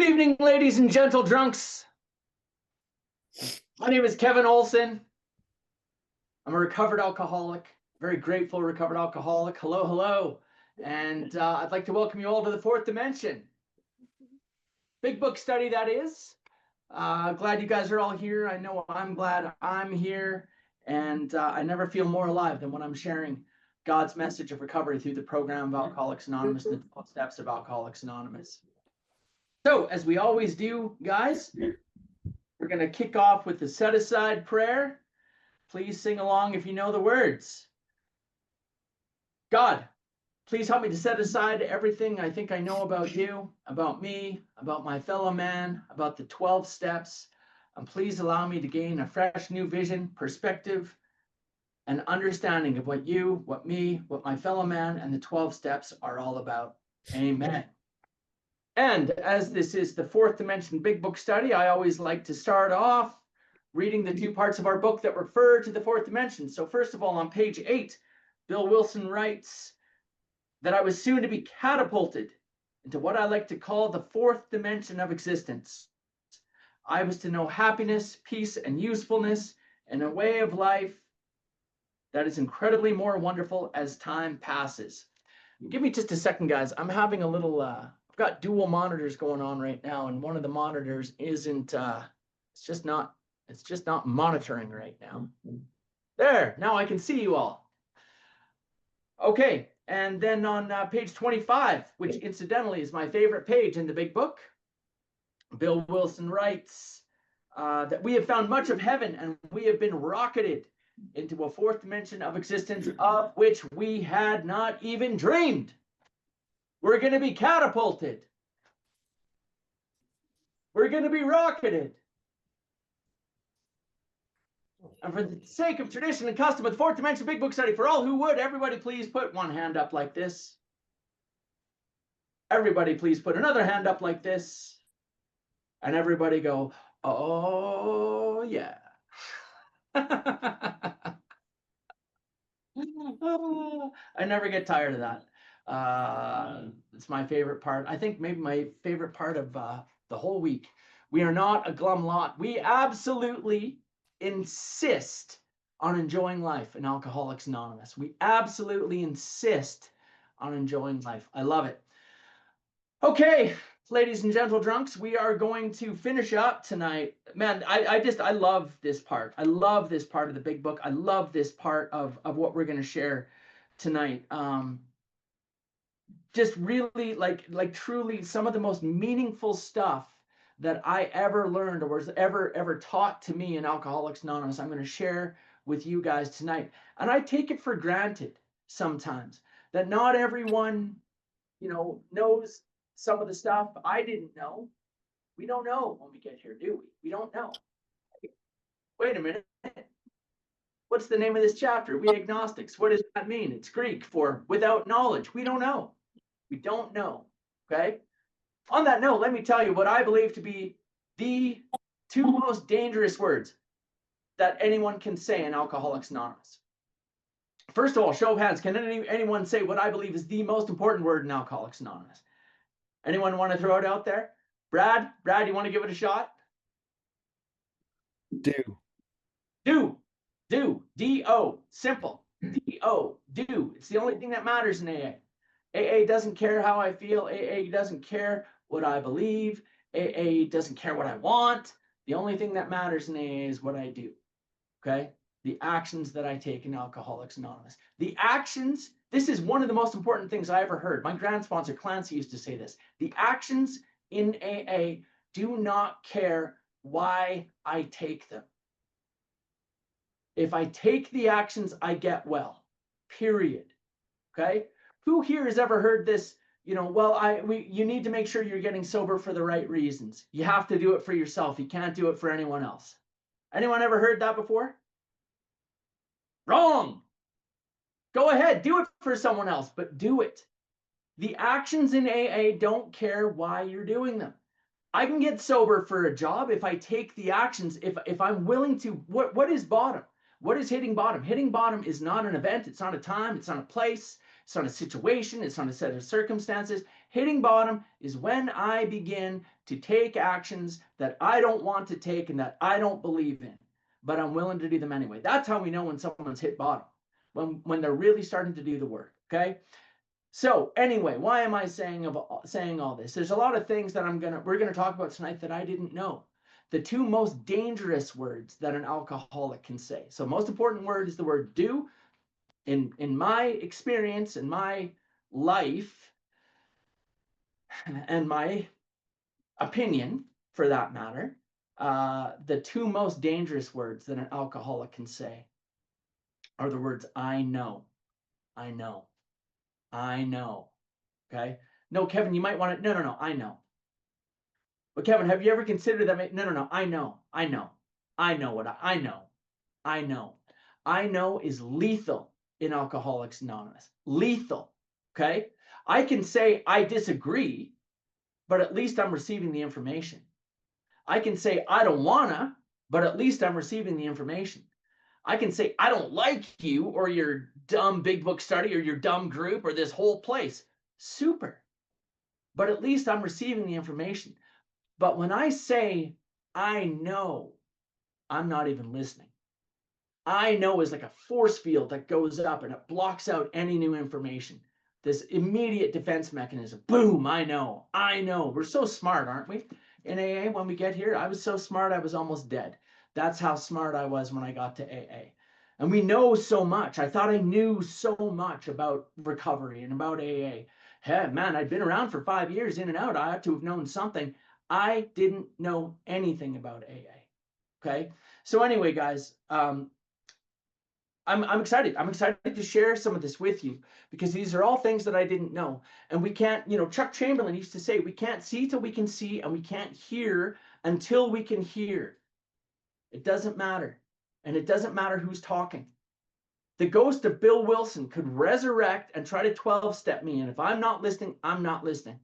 evening, ladies and gentle drunks. My name is Kevin Olson. I'm a recovered alcoholic, very grateful recovered alcoholic. Hello, hello. And I'd like to welcome you all to the fourth dimension. Big book study, that is. Glad you guys are all here. I know I'm glad I'm here. And I never feel more alive than when I'm sharing God's message of recovery through the program of Alcoholics Anonymous and the 12 steps of Alcoholics Anonymous. So, as we always do, guys, we're going to kick off with the set-aside prayer. Please sing along if you know the words. God, please help me to set aside everything I think I know about you, about me, about my fellow man, about the 12 steps. And please allow me to gain a fresh new vision, perspective, and understanding of what you, what me, what my fellow man, and the 12 steps are all about. Amen. And as this is the fourth dimension big book study, I always like to start off reading the two parts of our book that refer to the fourth dimension. So first of all, on page 8, Bill Wilson writes that I was soon to be catapulted into what I like to call the fourth dimension of existence. I was to know happiness, peace, and usefulness in a way of life that is incredibly more wonderful as time passes. Give me just a second, guys. I'm having a little... I've got dual monitors going on right now, and one of the monitors isn't, it's just not monitoring right now. There, now I can see you all. Okay, and then on page 25, which incidentally is my favorite page in the big book, Bill Wilson writes that we have found much of heaven and we have been rocketed into a fourth dimension of existence of which we had not even dreamed. We're going to be catapulted. We're going to be rocketed. And for the sake of tradition and custom of the fourth dimension big book study, for all who would, everybody please put one hand up like this. Everybody please put another hand up like this. And everybody go, oh yeah. I never get tired of that. It's my favorite part. I think maybe my favorite part of the whole week. We are not a glum lot. We absolutely insist on enjoying life in Alcoholics Anonymous. We absolutely insist on enjoying life. I love it. Okay, ladies and gentle drunks, we are going to finish up tonight. Man, I love this part. I love this part of the big book. I love this part of what we're going to share tonight. Just really like truly some of the most meaningful stuff that I ever learned or was ever taught to me in Alcoholics Anonymous, I'm going to share with you guys tonight. And I take it for granted sometimes that not everyone, knows some of the stuff I didn't know. We don't know when we get here, do we? We don't know. Wait a minute. What's the name of this chapter? We Agnostics. What does that mean? It's Greek for without knowledge. We don't know. We don't know, okay? On that note, let me tell you what I believe to be the two most dangerous words that anyone can say in Alcoholics Anonymous. First of all, show of hands, can anyone say what I believe is the most important word in Alcoholics Anonymous? Anyone want to throw it out there? Brad, you want to give it a shot? Do. D-O, simple. D-O, do. It's the only thing that matters in AA. AA doesn't care how I feel. AA doesn't care what I believe. AA doesn't care what I want. The only thing that matters in AA is what I do, okay? The actions that I take in Alcoholics Anonymous. The actions, this is one of the most important things I ever heard. My grand sponsor, Clancy, used to say this. The actions in AA do not care why I take them. If I take the actions, I get well, period, okay? Who here has ever heard this, you need to make sure you're getting sober for the right reasons. You have to do it for yourself. You can't do it for anyone else. Anyone ever heard that before? Wrong. Go ahead, do it for someone else, but do it. The actions in AA don't care why you're doing them. I can get sober for a job if I take the actions, if I'm willing to. What is bottom? What is hitting bottom? Hitting bottom is not an event. It's not a time. It's not a place. It's not a situation. It's not a set of circumstances. Hitting bottom is when I begin to take actions that I don't want to take and that I don't believe in, but I'm willing to do them anyway. That's how we know when someone's hit bottom, when they're really starting to do the work. Okay. So anyway, why am I saying all this? There's a lot of things that we're gonna talk about tonight that I didn't know. The two most dangerous words that an alcoholic can say. So most important word is the word do. In my experience, in my life, and my opinion, for that matter, the two most dangerous words that an alcoholic can say are the words I know, I know, I know. Okay. No, Kevin, you might want to. No, I know. But Kevin, have you ever considered that? No, I know. I know. I know what I know. I know. I know is lethal in Alcoholics Anonymous. Lethal. Okay. I can say I disagree, but at least I'm receiving the information. I can say I don't wanna, but at least I'm receiving the information. I can say I don't like you or your dumb big book study or your dumb group or this whole place. Super. But at least I'm receiving the information. But when I say I know, I'm not even listening. I know is like a force field that goes up and it blocks out any new information. This immediate defense mechanism. Boom, I know. I know. We're so smart, aren't we? In AA, when we get here, I was so smart, I was almost dead. That's how smart I was when I got to AA. And we know so much. I thought I knew so much about recovery and about AA. Hey, man, I'd been around for 5 years in and out. I ought to have known something. I didn't know anything about AA. Okay. So anyway, guys, I'm excited. I'm excited to share some of this with you because these are all things that I didn't know. And we can't, Chuck Chamberlain used to say, we can't see till we can see, and we can't hear until we can hear. It doesn't matter. And it doesn't matter who's talking. The ghost of Bill Wilson could resurrect and try to 12-step me. And if I'm not listening, I'm not listening.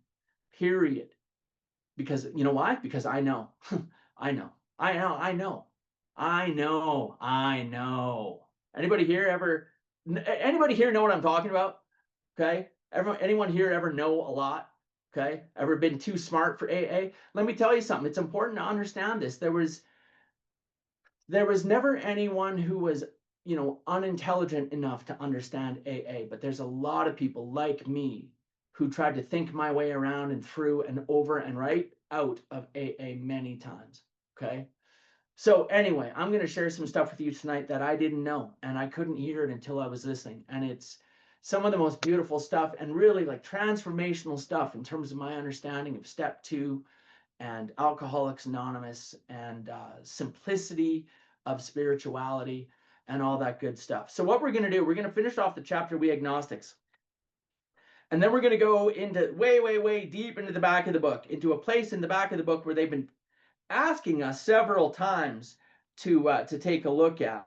Period. Because you know why? Because I know. I know. I know. I know. I know. I know. Anybody here know what I'm talking about? Okay. Anyone here ever know a lot? Okay. Ever been too smart for AA? Let me tell you something. It's important to understand this. There was never anyone who was, unintelligent enough to understand AA, but there's a lot of people like me who tried to think my way around and through and over and right out of AA many times. Okay. So anyway, I'm going to share some stuff with you tonight that I didn't know, and I couldn't hear it until I was listening. And it's some of the most beautiful stuff and really like transformational stuff in terms of my understanding of step 2 and Alcoholics Anonymous and simplicity of spirituality and all that good stuff. So what we're going to do, we're going to finish off the chapter, We Agnostics. And then we're going to go into way, way, way deep into the back of the book, into a place in the back of the book where they've been asking us several times to take a look at.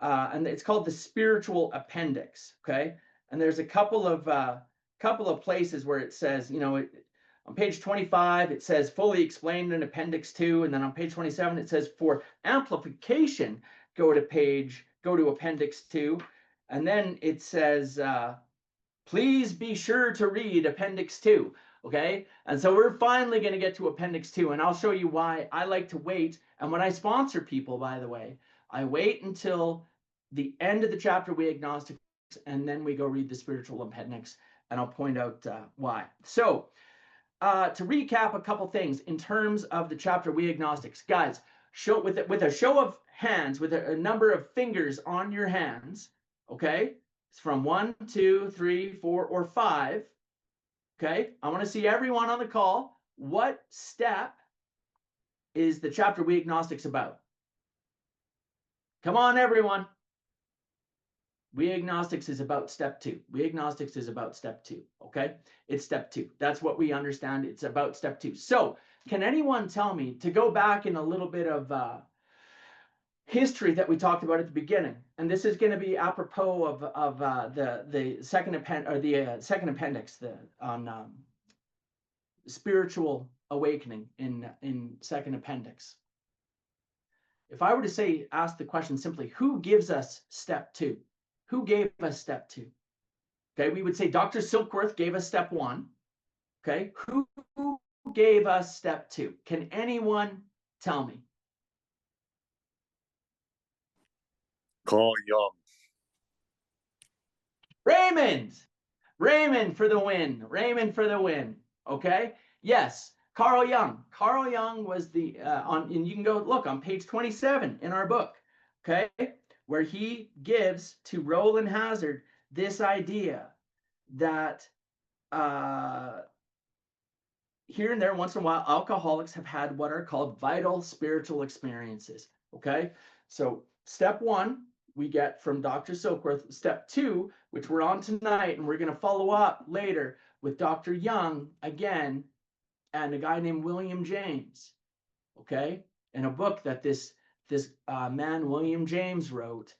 And it's called the spiritual appendix. Okay. And there's a couple of places where it says, on page 25, it says fully explained in appendix 2. And then on page 27, it says for amplification, go to appendix 2. And then it says, please be sure to read appendix 2. Okay. And so we're finally going to get to appendix 2, and I'll show you why I like to wait. And when I sponsor people, by the way, I wait until the end of the chapter, We Agnostics, and then we go read the spiritual appendix, and I'll point out why. So to recap a couple things in terms of the chapter, We Agnostics, guys, with a show of hands, with a number of fingers on your hands. Okay. It's from 1, 2, 3, 4, or 5. Okay, I want to see everyone on the call. What step is the chapter We Agnostics about? Come on, everyone. We Agnostics is about step 2. We Agnostics is about step 2. Okay, it's step 2. That's what we understand. It's about step 2. So can anyone tell me, to go back in a little bit of history that we talked about at the beginning, and this is going to be apropos of the second appendix on spiritual awakening in second appendix. If I were to ask the question simply, who gives us step 2? Who gave us step 2? Okay, we would say Dr. Silkworth gave us step 1. Okay, who gave us step 2? Can anyone tell me? Carl Jung. Raymond for the win. Raymond for the win. Okay. Yes. Carl Jung. Carl Jung was the and you can go look on page 27 in our book. Okay, where he gives to Roland Hazard this idea that here and there, once in a while, alcoholics have had what are called vital spiritual experiences. Okay, so step 1 we get from Dr. Silkworth. Step 2, which we're on tonight, and we're going to follow up later with Dr. Jung again and a guy named William James. Okay, in a book that this man William James wrote.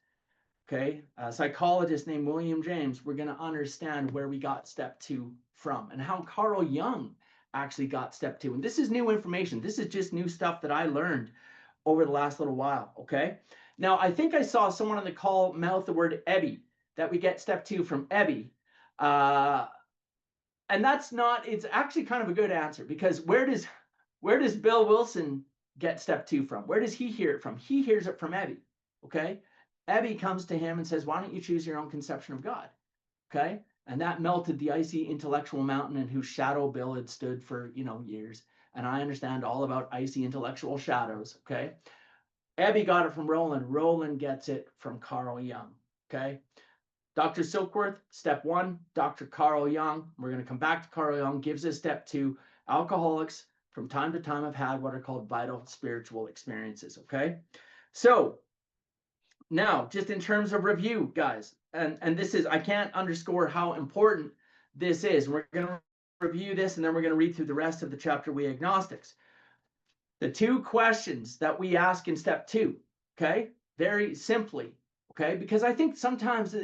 Okay, a psychologist named William James. We're going to understand where we got step 2 from and how Carl Jung actually got step 2. And this is new information. This is just new stuff that I learned over the last little while. Okay. Now, I think I saw someone on the call mouth the word Ebby, that we get step 2 from Ebby. And that's not, it's actually kind of a good answer, because where does Bill Wilson get step 2 from? Where does he hear it from? He hears it from Ebby. Okay. Ebby comes to him and says, why don't you choose your own conception of God? Okay. And that melted the icy intellectual mountain in whose shadow Bill had stood for, years. And I understand all about icy intellectual shadows. Okay. Ebby got it from Roland. Roland gets it from Carl Jung. Okay. Dr. Silkworth, step 1, Dr. Carl Jung. We're going to come back to Carl Jung, gives us step 2. Alcoholics from time to time have had what are called vital spiritual experiences. Okay. So now, just in terms of review, guys, and this is, I can't underscore how important this is. We're going to review this, and then we're going to read through the rest of the chapter, We Agnostics. The 2 questions that we ask in step 2, okay, very simply, okay, because I think sometimes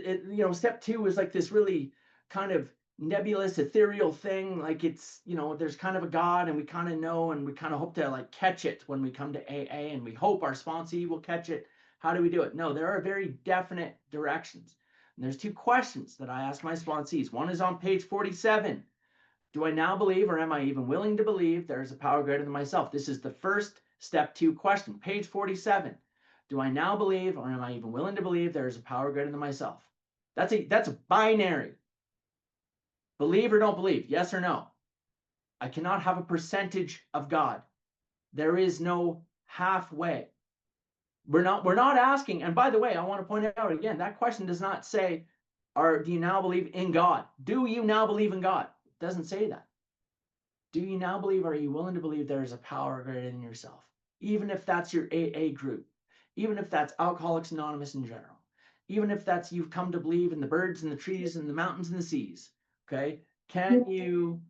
step 2 is like this really kind of nebulous, ethereal thing. Like it's, there's kind of a God, and we kind of know, and we kind of hope to like catch it when we come to AA, and we hope our sponsee will catch it. How do we do it? No, there are very definite directions. And there's 2 questions that I ask my sponsees. One is on page 47. Do I now believe, or am I even willing to believe, there is a power greater than myself? This is the first step 2 question, page 47. Do I now believe, or am I even willing to believe, there is a power greater than myself? That's a binary. Believe or don't believe, yes or no. I cannot have a percentage of God. There is no halfway. We're not asking, and by the way, I want to point out again, that question does not say, do you now believe in God? Do you now believe in God? It doesn't say that. Do you now believe, are you willing to believe there is a power greater than yourself? Even if that's your AA group, even if that's Alcoholics Anonymous in general, even if that's you've come to believe in the birds and the trees and the mountains and the seas, okay? Can you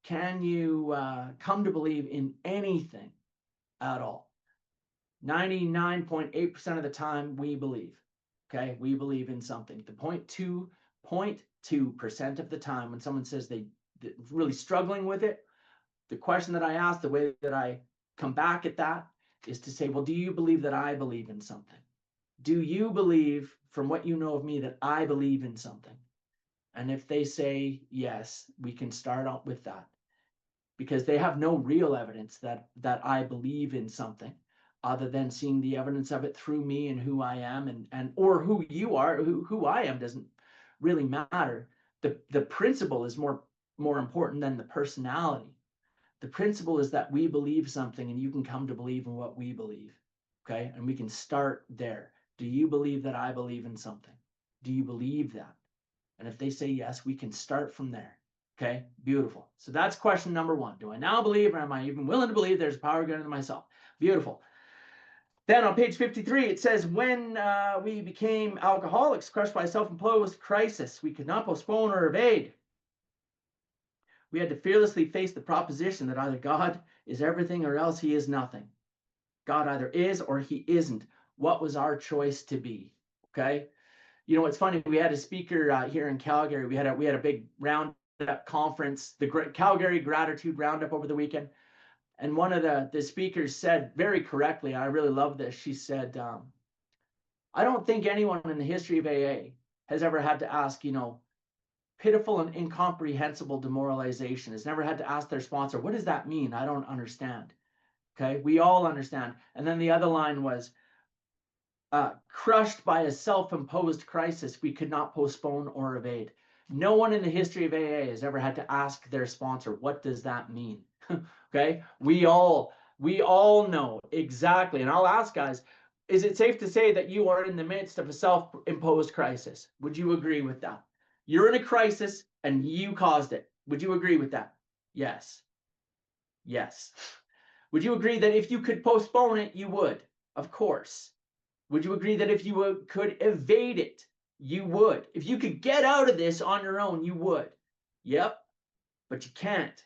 come to believe in anything at all? 99.8% of the time we believe, okay? We believe in something. The 0.2% of the time when someone says they're really struggling with it, the question that I ask, the way that I come back at that is to say, well, do you believe that I believe in something? Do you believe, from what you know of me, that I believe in something? And if they say yes, we can start out with that, because they have no real evidence that I believe in something other than seeing the evidence of it through me and who I am, and or who you are. Who I am doesn't really matter. The principle is more important than the personality. The principle is that we believe something, and you can come to believe in what we believe. Okay, and we can start there. Do you believe that I believe in something? Do you believe that? And if they say yes, we can start from there. Okay, beautiful. So that's question number 1. Do I now believe, or am I even willing to believe there's power greater than myself? Beautiful. Then on page 53, it says, when we became alcoholics, crushed by self-imposed crisis, we could not postpone or evade. We had to fearlessly face the proposition that either God is everything or else he is nothing. God either is or he isn't. What was our choice to be? Okay. It's funny. We had a speaker here in Calgary. We had a big roundup conference, the Calgary Gratitude Roundup over the weekend. And one of the speakers said very correctly, and I really love this. She said, I don't think anyone in the history of AA has ever had to ask, pitiful and incomprehensible demoralization has never had to ask their sponsor, what does that mean? I don't understand. Okay, we all understand. And then the other line was, crushed by a self-imposed crisis we could not postpone or evade. No one in the history of AA has ever had to ask their sponsor, what does that mean? Okay, we all know exactly. And I'll ask guys, is it safe to say that you are in the midst of a self-imposed crisis? Would you agree with that? You're in a crisis and you caused it. Would you agree with that? Yes. Yes. Would you agree that if you could postpone it, you would? Of course. Would you agree that if you could evade it, you would? If you could get out of this on your own, you would? Yep. But you can't.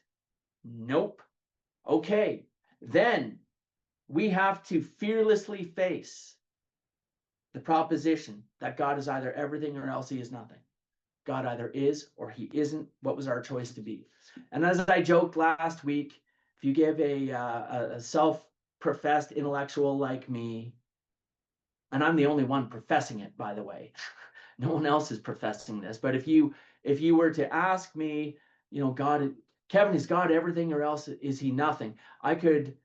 Nope. Okay. Then we have to fearlessly face the proposition that God is either everything or else he is nothing. God either is or he isn't. What was our choice to be? And as I joked last week, if you give a self-professed intellectual like me, and I'm the only one professing it, by the way, no one else is professing this, but if you were to ask me, God, Kevin, is God everything or else is he nothing? I could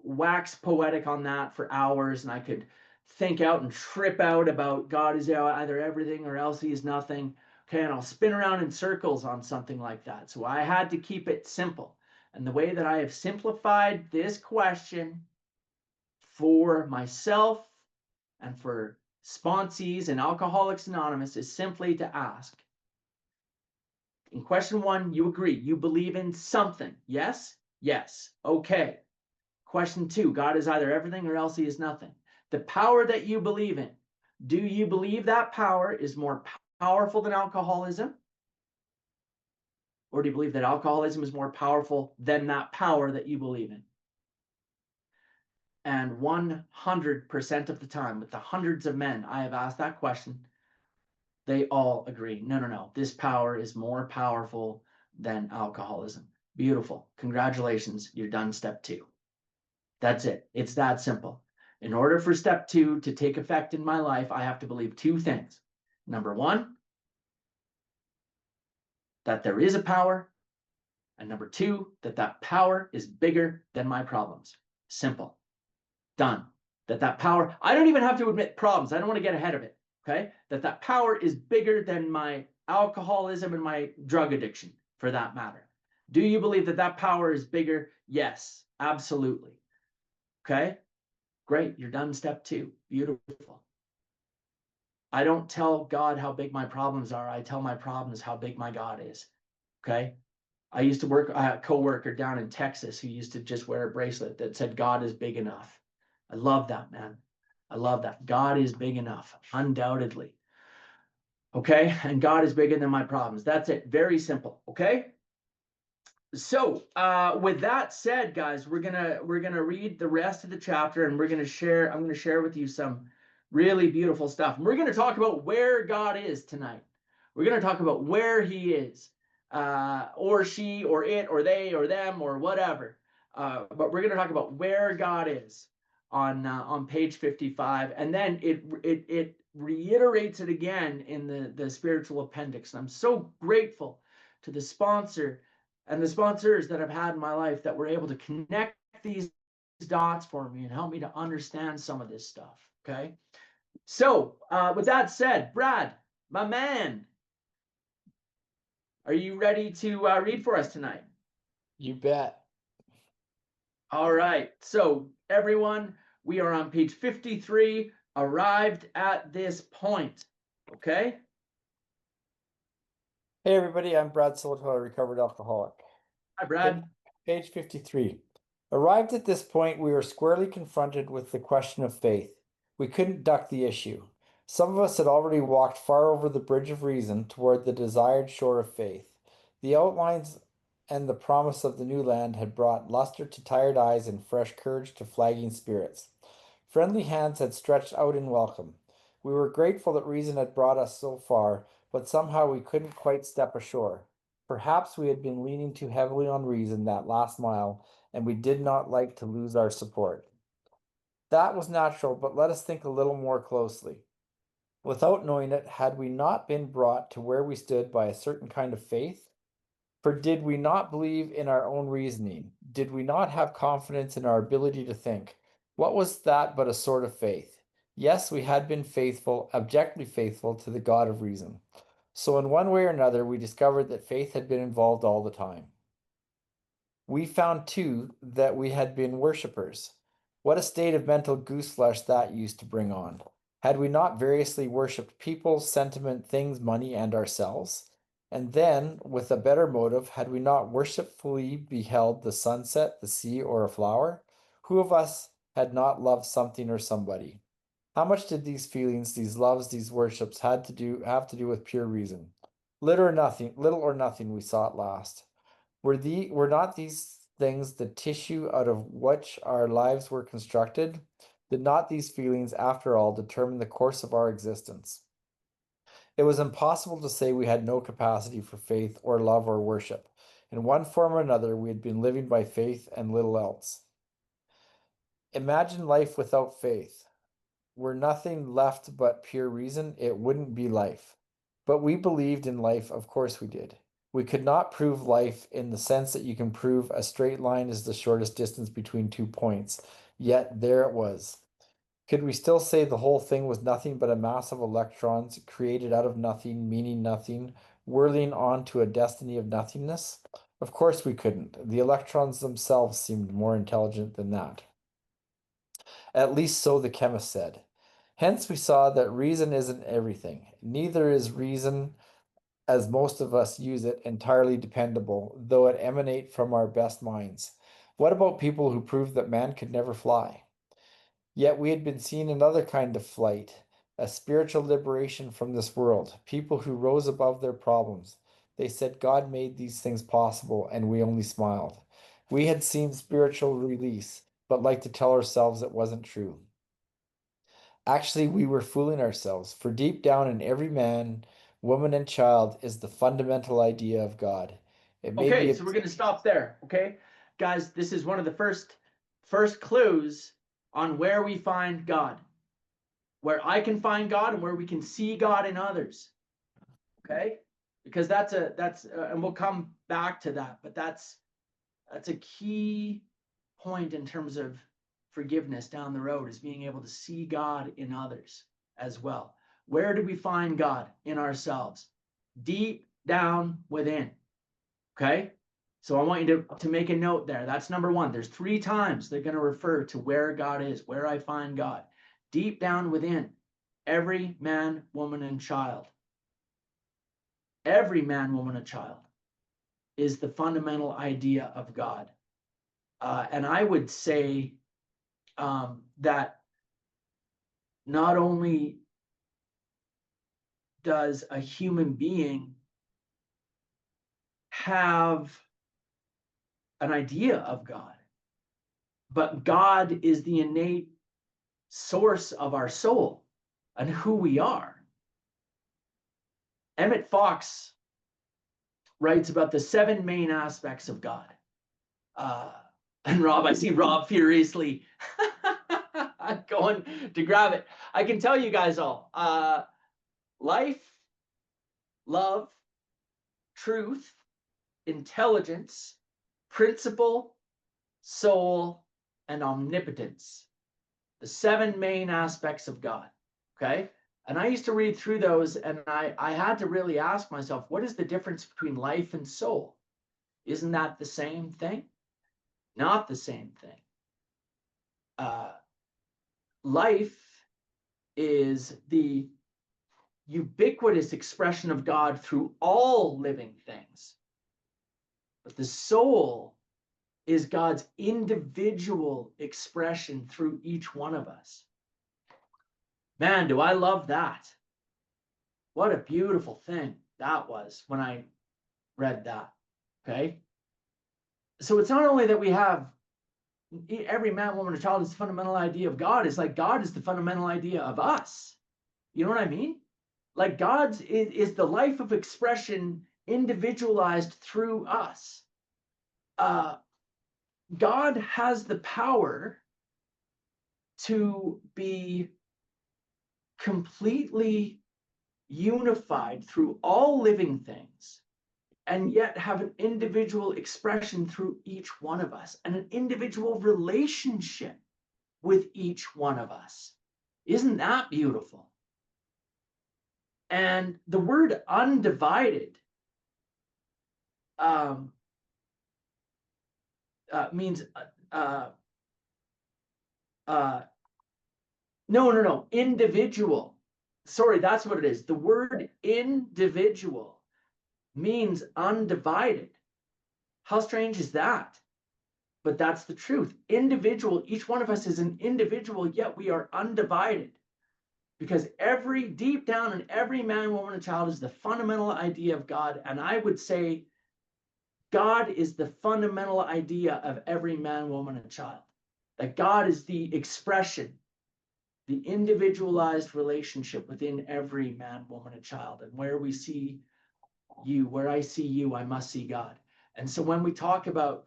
wax poetic on that for hours, and I could think out and trip out about God is either everything or else he is nothing. Okay, and I'll spin around in circles on something like that. So I had to keep it simple. And the way that I have simplified this question for myself and for sponsees and Alcoholics Anonymous is simply to ask. In question 1, you agree. You believe in something. Yes? Yes. Okay. Question 2, God is either everything or else he is nothing. The power that you believe in, do you believe that power is more powerful than alcoholism? Or do you believe that alcoholism is more powerful than that power that you believe in? And 100% of the time, with the hundreds of men I have asked that question, they all agree. No. This power is more powerful than alcoholism. Beautiful. Congratulations. You're done step 2. That's it. It's that simple. In order for step 2 to take effect in my life, I have to believe 2 things. Number 1, that there is a power. And number 2, that power is bigger than my problems. Simple. Done. That power, I don't even have to admit problems. I don't want to get ahead of it. Okay? That power is bigger than my alcoholism and my drug addiction, for that matter. Do you believe that power is bigger? Yes, absolutely. Okay? Great. You're done step 2. Beautiful. I don't tell God how big my problems are. I tell my problems how big my God is. Okay? I used to work, I had a coworker down in Texas who used to just wear a bracelet that said, God is big enough. I love that, man. I love that. God is big enough, undoubtedly. Okay? And God is bigger than my problems. That's it. Very simple. Okay? So with that said, guys, we're gonna read the rest of the chapter, and I'm gonna share with you some really beautiful stuff. And we're gonna talk about where God is tonight. We're gonna talk about where he is, or she, or it, or they, or them, or whatever. But we're gonna talk about where God is on page 55, and then it reiterates it again in the spiritual appendix. And I'm so grateful to the sponsor and the sponsors that I've had in my life that were able to connect these dots for me and help me to understand some of this stuff. Okay. So with that said, Brad, my man, are you ready to read for us tonight? You bet. All right. So everyone, we are on page 53, arrived at this point. Okay. Hey, everybody. I'm Brad Soto, a recovered alcoholic. Hi, Brad. Page 53. Arrived at this point, we were squarely confronted with the question of faith. We couldn't duck the issue. Some of us had already walked far over the bridge of reason toward the desired shore of faith. The outlines and the promise of the new land had brought luster to tired eyes and fresh courage to flagging spirits. Friendly hands had stretched out in welcome. We were grateful that reason had brought us so far, but somehow we couldn't quite step ashore. Perhaps we had been leaning too heavily on reason that last mile, and we did not like to lose our support. That was natural, but let us think a little more closely. Without knowing it, had we not been brought to where we stood by a certain kind of faith? For did we not believe in our own reasoning? Did we not have confidence in our ability to think? What was that but a sort of faith? Yes, we had been faithful, abjectly faithful to the God of reason. So, in one way or another, we discovered that faith had been involved all the time. We found too that we had been worshippers. What a state of mental gooseflesh that used to bring on. Had we not variously worshipped people, sentiment, things, money, and ourselves? And then, with a better motive, had we not worshipfully beheld the sunset, the sea, or a flower? Who of us had not loved something or somebody? How much did these feelings, these loves, these worships have to do with pure reason? Little or nothing, we saw at last. Were not these things the tissue out of which our lives were constructed? Did not these feelings, after all, determine the course of our existence? It was impossible to say we had no capacity for faith or love or worship. In one form or another, we had been living by faith and little else. Imagine life without faith. Were nothing left but pure reason, it wouldn't be life. But we believed in life, of course we did. We could not prove life in the sense that you can prove a straight line is the shortest distance between 2 points, yet there it was. Could we still say the whole thing was nothing but a mass of electrons created out of nothing, meaning nothing, whirling on to a destiny of nothingness? Of course we couldn't. The electrons themselves seemed more intelligent than that. At least so the chemist said. Hence we saw that reason isn't everything. Neither is reason, as most of us use it, entirely dependable, though it emanate from our best minds. What about people who proved that man could never fly? Yet we had been seeing another kind of flight, a spiritual liberation from this world, people who rose above their problems. They said God made these things possible, and we only smiled. We had seen spiritual release, but liked to tell ourselves it wasn't true. Actually, we were fooling ourselves, for deep down in every man, woman, and child is the fundamental idea of God. It may be Okay, a so we're going to stop there. Okay, guys, this is one of the first clues on where we find God, where I can find God, and where we can see God in others. Okay, because and we'll come back to that, but that's a key point in terms of forgiveness down the road, is being able to see God in others as well. Where do we find God? In ourselves, deep down within. Okay, so I want you to make a note there. That's number one. There's 3 times they're going to refer to where God is, where I find God. Deep down within every man, woman, and child. Every man, woman, and child is the fundamental idea of God. And I would say that not only does a human being have an idea of God, but God is the innate source of our soul and who we are. Emmett Fox writes about the 7 main aspects of God. And Rob, I see Rob furiously going to grab it. I can tell you guys all, life, love, truth, intelligence, principle, soul, and omnipotence. The 7 main aspects of God. Okay. And I used to read through those, and I had to really ask myself, what is the difference between life and soul? Isn't that the same thing? Not the same thing. Life is the ubiquitous expression of God through all living things. But the soul is God's individual expression through each one of us. Man, do I love that. What a beautiful thing that was when I read that. Okay. So it's not only that we have every man, woman, and child is the fundamental idea of God. It's like God is the fundamental idea of us. You know what I mean? Like God's is the life of expression individualized through us. God has the power to be completely unified through all living things, and yet have an individual expression through each one of us and an individual relationship with each one of us. Isn't that beautiful? And the word undivided means no, individual. Sorry, that's what it is. The word individual means undivided. How strange is that? But that's the truth. Individual, each one of us is an individual, yet we are undivided. Because deep down in every man, woman, and child is the fundamental idea of God. And I would say God is the fundamental idea of every man, woman, and child. That God is the expression, the individualized relationship within every man, woman, and child. And where we see you, where I see you, I must see God. And so when we talk about,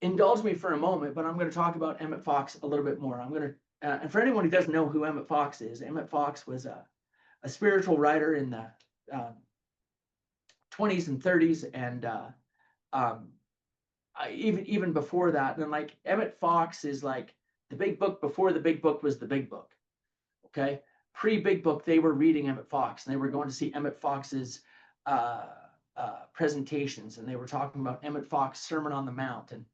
indulge me for a moment, but I'm going to talk about Emmett Fox a little bit more. And for anyone who doesn't know who Emmett Fox is, Emmett Fox was a spiritual writer in the 20s and 30s, and even before that. And like Emmett Fox is like the big book before the big book was the big book. Okay, pre-big book, they were reading Emmett Fox, and they were going to see Emmett Fox's presentations, and they were talking about Emmett Fox Sermon on the Mount, and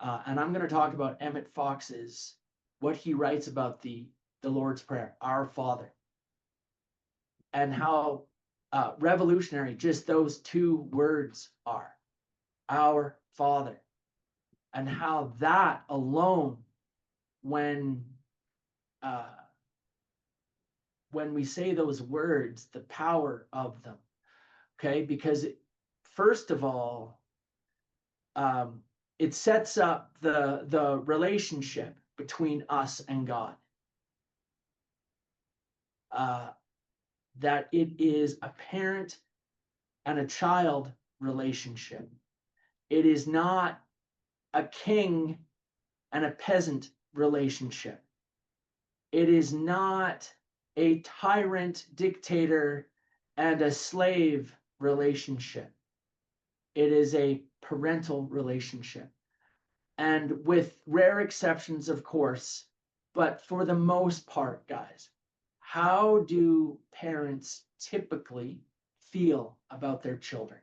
I'm going to talk about Emmett Fox's, what he writes about the Lord's Prayer, Our Father, and how revolutionary just those two words are, Our Father, and how that alone, when we say those words, the power of them, okay? Because first of all, it sets up the relationship between us and God. That it is a parent and a child relationship. It is not a king and a peasant relationship. It is not a tyrant, dictator, and a slave relationship. It is a parental relationship. And with rare exceptions, of course, but for the most part, guys, how do parents typically feel about their children?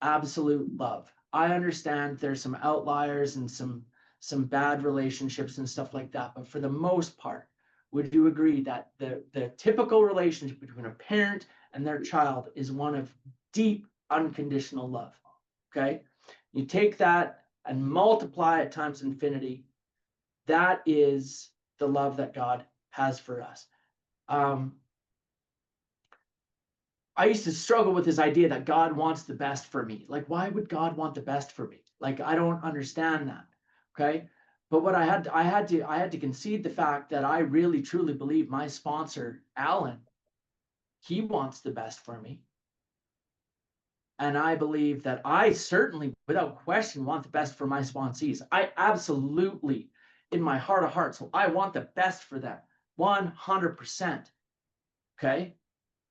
Absolute love. I understand there's some outliers and some bad relationships and stuff like that, but for the most part, would you agree that the typical relationship between a parent and their child is one of deep unconditional love? Okay, you take that and multiply it times infinity. That is the love that God has for us. I used to struggle with this idea that God wants the best for me. Like, why would God want the best for me? Like, I don't understand that. Okay. But what I had to concede the fact that I really truly believe my sponsor, Alan, he wants the best for me. And I believe that I certainly, without question, want the best for my sponsees. I absolutely, in my heart of hearts, I want the best for them, 100%. Okay.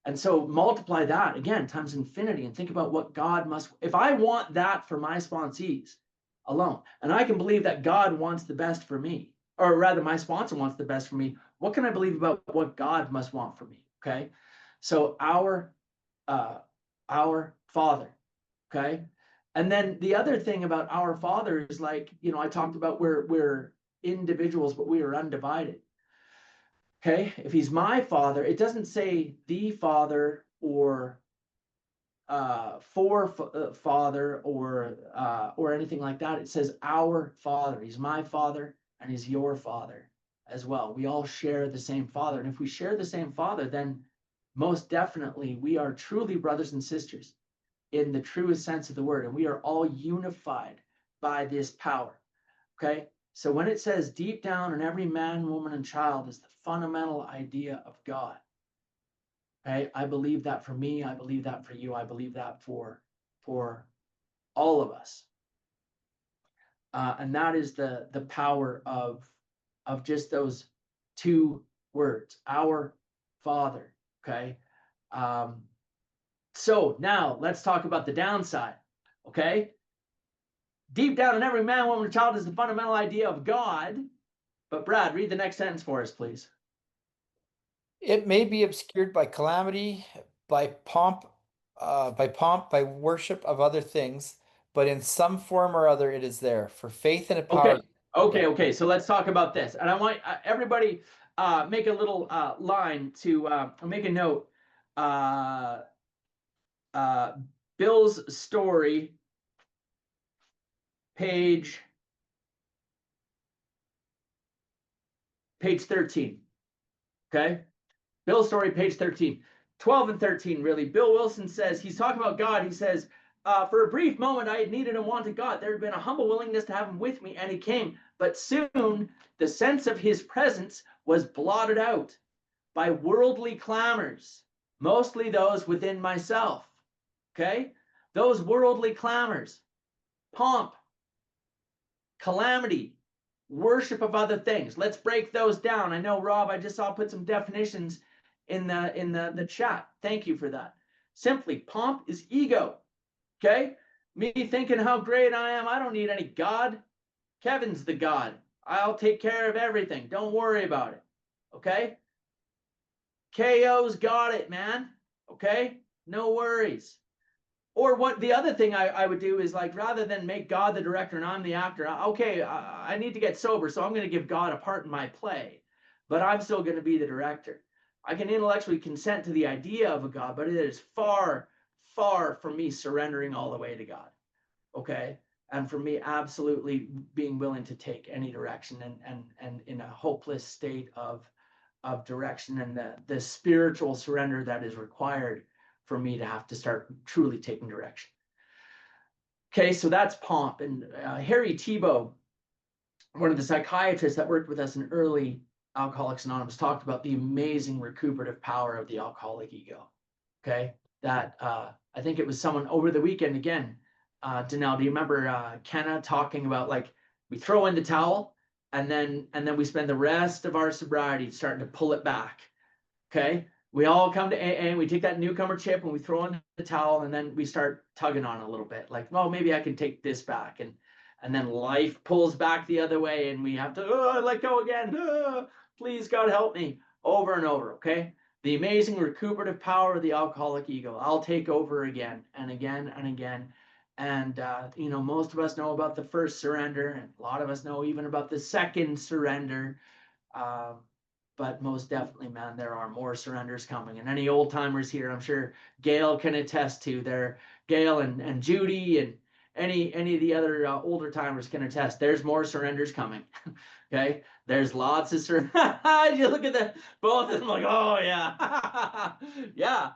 And so multiply that again times infinity and think about what God must, if I want that for my sponsees alone, and I can believe that God wants the best for me, or rather my sponsor wants the best for me, what can I believe about what God must want for me? Okay. So our Father. Okay. And then the other thing about our Father is, like, I talked about we're individuals, but we are undivided. Okay, if he's my Father, it doesn't say the Father or Father or anything like that. It says our Father. He's my Father and he's your Father as well. We all share the same Father, and if we share the same Father, then most definitely we are truly brothers and sisters in the truest sense of the word, and we are all unified by this power. Okay. So when it says deep down in every man, woman, and child is the fundamental idea of God. Okay, I believe that for me. I believe that for you. I believe that for all of us. And that is the power of just those two words, our Father. Okay. So now let's talk about the downside. Okay. Deep down in every man, woman, and child is the fundamental idea of God. But Brad, read the next sentence for us, please. It may be obscured by calamity, by pomp, by worship of other things, but in some form or other it is there. For faith and a power. Okay. So let's talk about this. And I want everybody make a little line to make a note. Bill's story, page 13. Okay. Bill's story, page 13. 12 and 13, really. Bill Wilson says, he's talking about God. He says, for a brief moment, I had needed and wanted God. There had been a humble willingness to have him with me, and he came. But soon, the sense of his presence was blotted out by worldly clamors, mostly those within myself. Okay? Those worldly clamors, pomp, calamity, worship of other things. Let's break those down. I know, Rob, I just saw put some definitions in the chat. Thank you for that. Simply, pomp is ego. Okay? Me thinking how great I am. I don't need any God. Kevin's the God. I'll take care of everything. Don't worry about it. Okay? KO's got it, man. Okay? No worries. Or what the other thing I would do is, like, rather than make God the director and I'm the actor, okay, I need to get sober, so I'm going to give God a part in my play, but I'm still going to be the director. I can intellectually consent to the idea of a God, but it is far, far from me surrendering all the way to God. Okay? And for me, absolutely being willing to take any direction and in a hopeless state of direction, and the spiritual surrender that is required for me to have to start truly taking direction. Okay, so that's pomp. And Harry Thibault, one of the psychiatrists that worked with us in early Alcoholics Anonymous, talked about the amazing recuperative power of the alcoholic ego. Okay, that I think it was someone over the weekend again. Danelle, do you remember Kenna talking about, like, we throw in the towel and then we spend the rest of our sobriety starting to pull it back. Okay, we all come to AA, we take that newcomer chip and we throw in the towel, and then we start tugging on a little bit, like, well, maybe I can take this back, and then life pulls back the other way, and we have to let go again. Please, God, help me, over and over. Okay, the amazing recuperative power of the alcoholic ego. I'll take over again and again and again. And most of us know about the first surrender, and a lot of us know even about the second surrender. But most definitely, man, there are more surrenders coming. And any old timers here, I'm sure Gail can attest to. Gail and Judy and any of the other older timers can attest. There's more surrenders coming. Okay, there's lots of surrenders. You look at the both of them, like, oh yeah,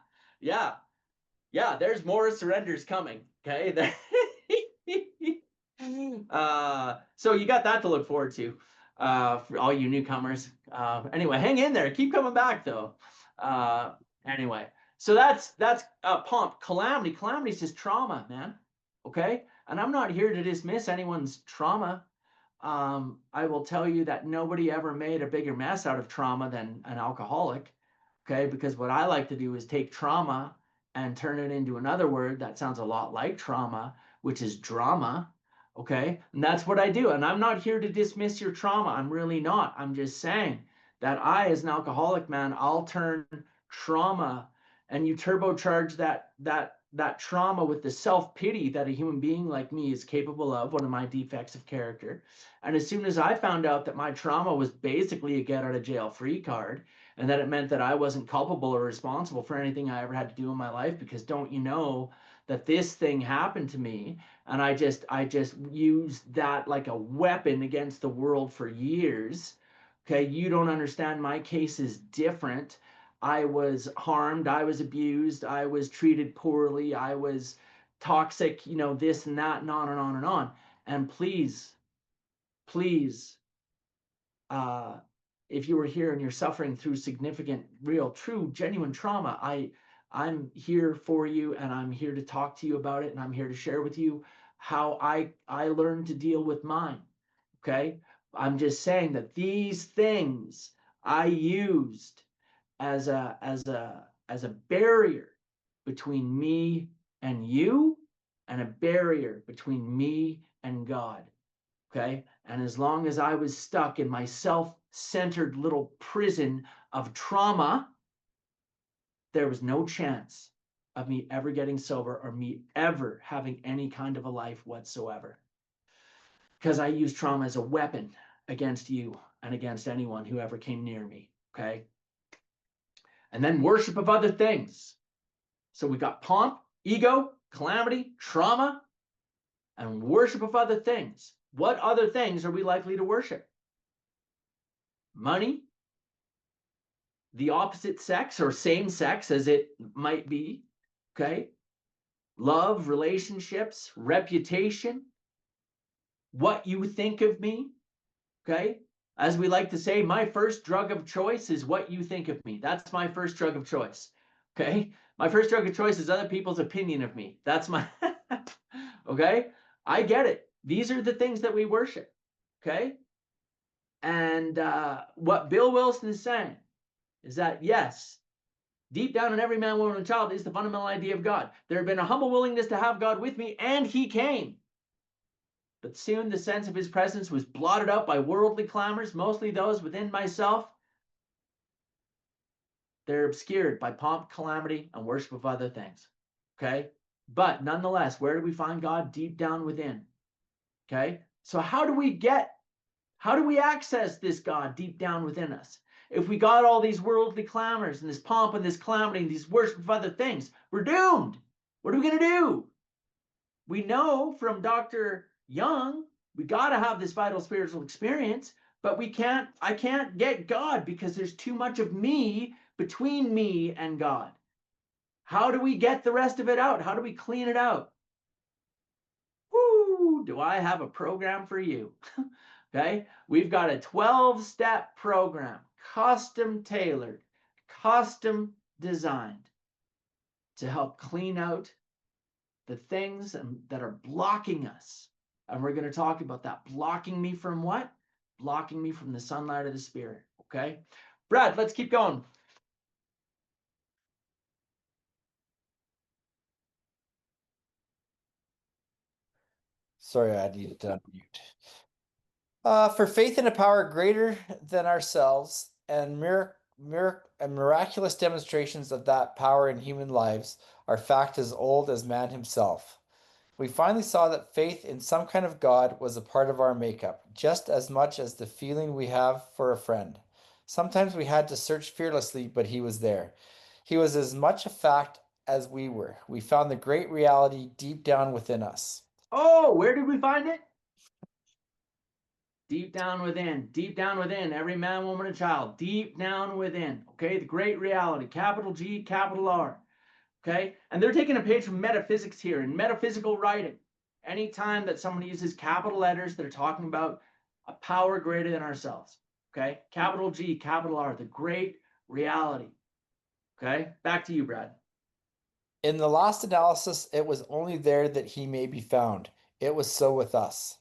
yeah. There's more surrenders coming. Okay, so you got that to look forward to. For all you newcomers. Anyway, hang in there. Keep coming back, though. Anyway, so that's pomp. Calamity. Calamity is just trauma, man. Okay? And I'm not here to dismiss anyone's trauma. I will tell you that nobody ever made a bigger mess out of trauma than an alcoholic. Okay? Because what I like to do is take trauma and turn it into another word that sounds a lot like trauma, which is drama. Okay, and that's what I do. And I'm not here to dismiss your trauma. I'm really not. I'm just saying that I, as an alcoholic, man, I'll turn trauma, and you turbocharge that trauma with the self-pity that a human being like me is capable of, one of my defects of character. And as soon as I found out that my trauma was basically a get out of jail free card, and that it meant that I wasn't culpable or responsible for anything I ever had to do in my life, because don't you know that this thing happened to me, and I just used that like a weapon against the world for years. Okay, you don't understand. My case is different. I was harmed, I was abused, I was treated poorly, I was toxic, this and that, and on and on and on. And please, if you were here and you're suffering through significant, real, true, genuine trauma, I'm here for you, and I'm here to talk to you about it, and I'm here to share with you how I learned to deal with mine. Okay. I'm just saying that these things I used as a barrier between me and you, and a barrier between me and God. Okay. And as long as I was stuck in my self-centered little prison of trauma, there was no chance of me ever getting sober or me ever having any kind of a life whatsoever. Because I used trauma as a weapon against you and against anyone who ever came near me. Okay. And then worship of other things. So we got pomp, ego, calamity, trauma, and worship of other things. What other things are we likely to worship? Money, the opposite sex or same sex as it might be. Okay. Love, relationships, reputation, what you think of me. Okay. As we like to say, my first drug of choice is what you think of me. That's my first drug of choice. Okay. My first drug of choice is other people's opinion of me. That's my, okay. I get it. These are the things that we worship. Okay. And what Bill Wilson is saying is that, yes, deep down in every man, woman, and child is the fundamental idea of God. There had been a humble willingness to have God with me, and he came. But soon the sense of his presence was blotted out by worldly clamors, mostly those within myself. They're obscured by pomp, calamity, and worship of other things. Okay? But nonetheless, where do we find God? Deep down within. Okay? So how do we access this God deep down within us? If we got all these worldly clamors and this pomp and this calamity and these worship of other things, we're doomed. What are we going to do? We know from Dr. Young, we got to have this vital spiritual experience, but I can't get God because there's too much of me between me and God. How do we get the rest of it out? How do we clean it out? Woo, do I have a program for you? Okay, we've got a 12-step program, custom tailored, custom designed to help clean out the things that are blocking us. And we're going to talk about that. Blocking me from what? Blocking me from the sunlight of the Spirit. Okay, Brad, let's keep going. Sorry, I needed to unmute. For faith in a power greater than ourselves and miraculous demonstrations of that power in human lives are fact as old as man himself. We finally saw that faith in some kind of God was a part of our makeup, just as much as the feeling we have for a friend. Sometimes we had to search fearlessly, but he was there. He was as much a fact as we were. We found the great reality deep down within us. Oh, where did we find it? Deep down within, every man, woman, and child, deep down within. Okay, the great reality, capital G, capital R. Okay, and they're taking a page from metaphysics here in metaphysical writing. Anytime that someone uses capital letters, they're talking about a power greater than ourselves. Okay, capital G, capital R, the great reality. Okay, back to you, Brad. In the last analysis, it was only there that he may be found. It was so with us.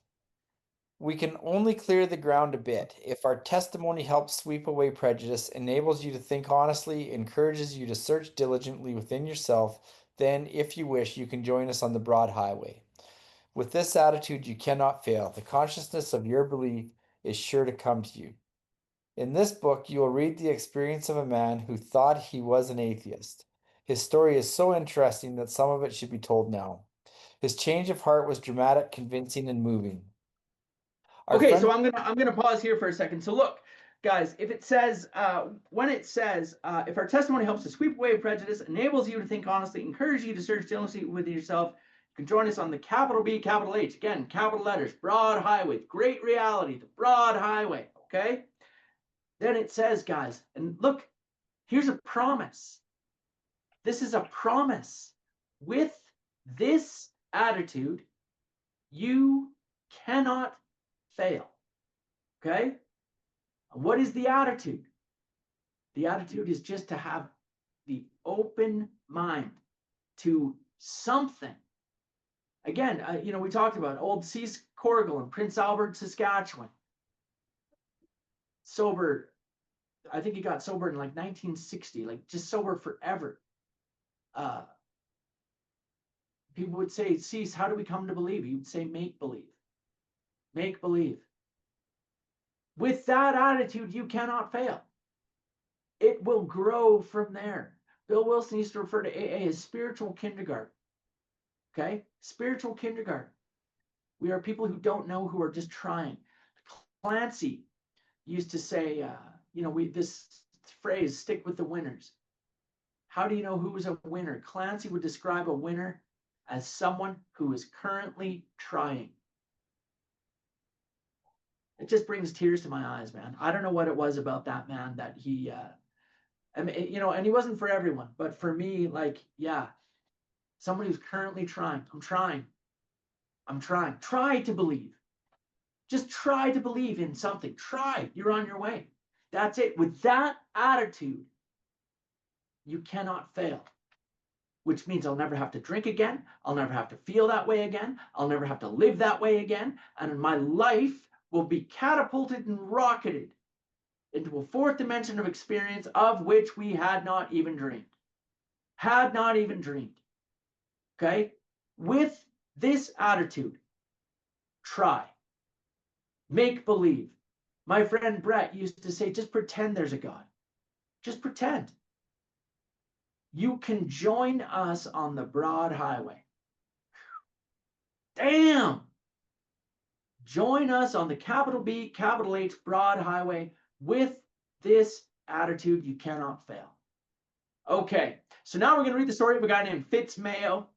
We can only clear the ground a bit. If our testimony helps sweep away prejudice, enables you to think honestly, encourages you to search diligently within yourself, then, if you wish, you can join us on the broad highway. With this attitude, you cannot fail. The consciousness of your belief is sure to come to you. In this book, you will read the experience of a man who thought he was an atheist. His story is so interesting that some of it should be told now. His change of heart was dramatic, convincing, and moving. Okay, so I'm gonna pause here for a second. So look, guys, if it says when it says if our testimony helps to sweep away prejudice, enables you to think honestly, encourages you to search diligently within yourself, you can join us on the capital B, capital H, again, capital letters, broad highway, great reality, the broad highway. Okay, then it says, guys, and look, here's a promise. This is a promise. With this attitude, you cannot fail. Okay? What is the attitude? The attitude is just to have the open mind to something Again, we talked about old Cease Corrigal in Prince Albert, Saskatchewan. Sober, I think he got sober in like 1960, like just sober forever. People would say, Cease, how do we come to believe? He would say, make believe. Make believe. With that attitude, you cannot fail. It will grow from there. Bill Wilson used to refer to AA as spiritual kindergarten. Okay? Spiritual kindergarten. We are people who don't know, who are just trying. Clancy used to say, this phrase, stick with the winners. How do you know who is a winner? Clancy would describe a winner as someone who is currently trying. It just brings tears to my eyes, man. I don't know what it was about that man that he, and he wasn't for everyone, but for me, like, yeah, someone who's currently trying. I'm trying. Try to believe. Just try to believe in something. Try. You're on your way. That's it. With that attitude, you cannot fail. Which means I'll never have to drink again. I'll never have to feel that way again. I'll never have to live that way again. And my life will be catapulted and rocketed into a fourth dimension of experience of which we had not even dreamed. Had not even dreamed. Okay? With this attitude, try. Make believe. My friend Brett used to say, just pretend there's a God. Just pretend. You can join us on the broad highway. Damn! Join us on the capital B, capital H broad highway with this attitude. You cannot fail. Okay, so now we're going to read the story of a guy named Fitz Mayo,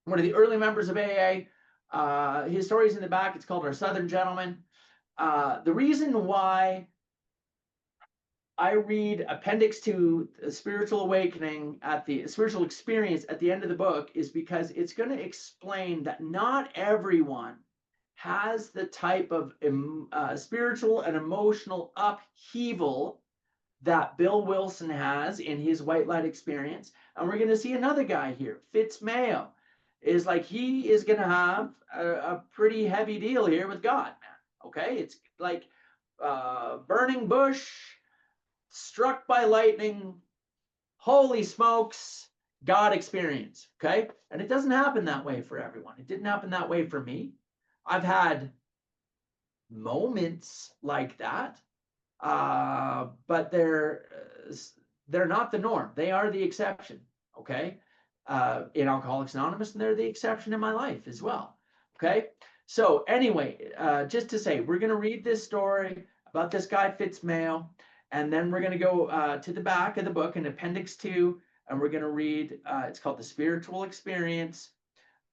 one of the early members of AA. His story is in the back. It's called Our Southern Gentleman. The reason why I read appendix to the spiritual awakening at the spiritual experience at the end of the book is because it's going to explain that not everyone has the type of spiritual and emotional upheaval that Bill Wilson has in his white light experience. And we're going to see another guy here, Fitz Mayo, is like he is going to have a pretty heavy deal here with God, man. Okay, it's like burning bush, struck by lightning, holy smokes, God experience. Okay, and it doesn't happen that way for everyone. It didn't happen that way for me. I've had moments like that, but they're not the norm. They are the exception. Okay, in Alcoholics Anonymous, and they're the exception in my life as well. Okay, so anyway, just to say, we're going to read this story about this guy Fitz Mayo, and then we're going to go to the back of the book in Appendix 2, and we're going to read. It's called The Spiritual Experience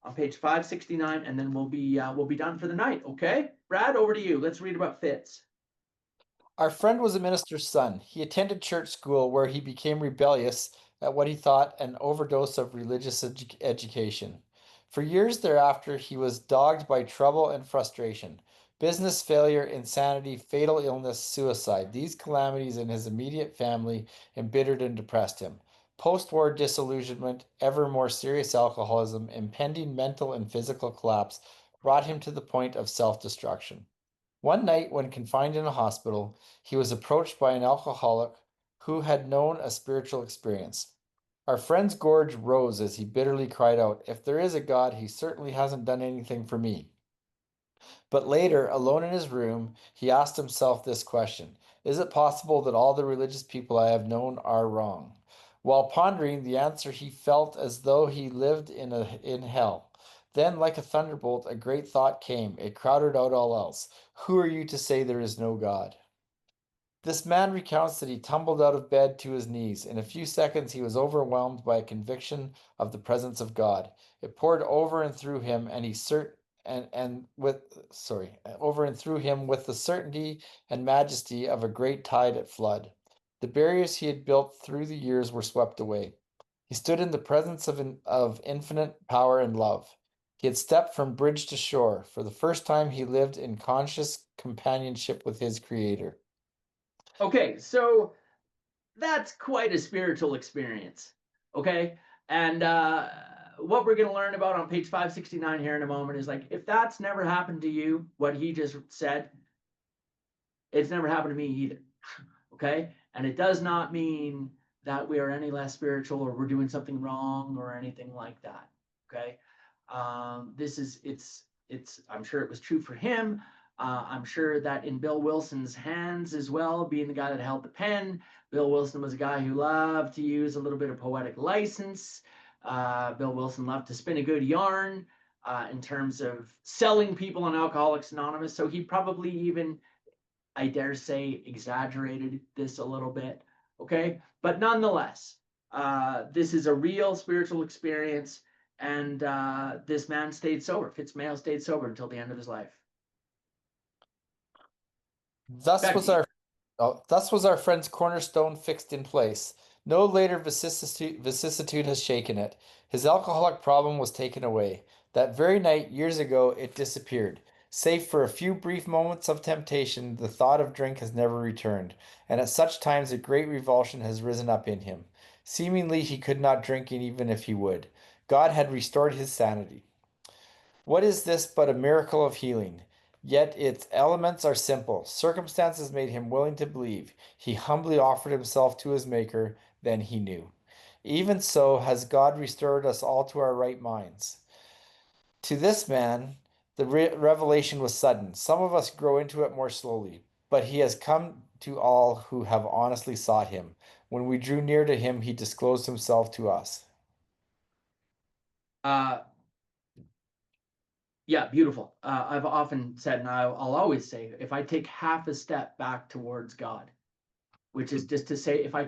on page 569, and then we'll be done for the night. Okay, Brad, over to you. Let's read about Fitz. Our friend was a minister's son. He attended church school where he became rebellious at what he thought an overdose of religious education. For years thereafter, he was dogged by trouble and frustration. Business failure, insanity, fatal illness, suicide. These calamities in his immediate family embittered and depressed him. Post-war disillusionment, ever more serious alcoholism, impending mental and physical collapse brought him to the point of self-destruction. One night, when confined in a hospital, he was approached by an alcoholic who had known a spiritual experience. Our friend's gorge rose as he bitterly cried out, "If there is a God, he certainly hasn't done anything for me." But later, alone in his room, he asked himself this question: is it possible that all the religious people I have known are wrong? While pondering the answer, he felt as though he lived in hell. Then, like a thunderbolt, a great thought came. It crowded out all else. Who are you to say there is no God? This man recounts that he tumbled out of bed to his knees. In a few seconds, he was overwhelmed by a conviction of the presence of God. It poured over and through him, and over and through him with the certainty and majesty of a great tide at flood. The barriers he had built through the years were swept away. He stood in the presence of infinite power and love. He had stepped from bridge to shore. For the first time, he lived in conscious companionship with his Creator. Okay, so that's quite a spiritual experience. Okay, and what we're going to learn about on page 569 here in a moment is like, if that's never happened to you, what he just said, it's never happened to me either. Okay. And it does not mean that we are any less spiritual or we're doing something wrong or anything like that. Okay. I'm sure it was true for him. I'm sure that in Bill Wilson's hands as well, being the guy that held the pen, Bill Wilson was a guy who loved to use a little bit of poetic license. Bill Wilson loved to spin a good yarn in terms of selling people on Alcoholics Anonymous. So he probably even, I dare say, exaggerated this a little bit. Okay. But nonetheless, this is a real spiritual experience. And this man stayed sober. Fitzmail stayed sober until the end of his life. Thus Back was to you. thus was our friend's cornerstone fixed in place. No later vicissitude has shaken it. His alcoholic problem was taken away. That very night, years ago, it disappeared. Save for a few brief moments of temptation, the thought of drink has never returned, and at such times a great revulsion has risen up in him. Seemingly he could not drink even if he would. God had restored his sanity. What is this but a miracle of healing? Yet its elements are simple. Circumstances made him willing to believe. He humbly offered himself to his Maker, then he knew. Even so has God restored us all to our right minds. To this man, the revelation was sudden. Some of us grow into it more slowly, but he has come to all who have honestly sought him. When we drew near to him, he disclosed himself to us. Yeah, beautiful. I've often said, and I'll always say, if I take half a step back towards God, which is just to say, if I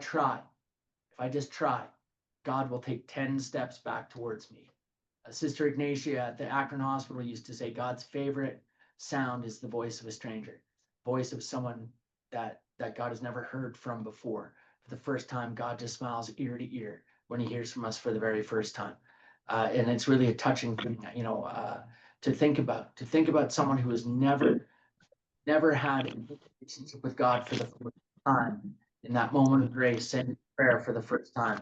just try, God will take 10 steps back towards me. Sister Ignatia at the Akron Hospital used to say, God's favorite sound is the voice of a stranger, voice of someone that God has never heard from before. For the first time, God just smiles ear to ear when he hears from us for the very first time. And it's really a touching thing, to think about someone who has never had a relationship with God for the first time in that moment of grace, saying prayer for the first time.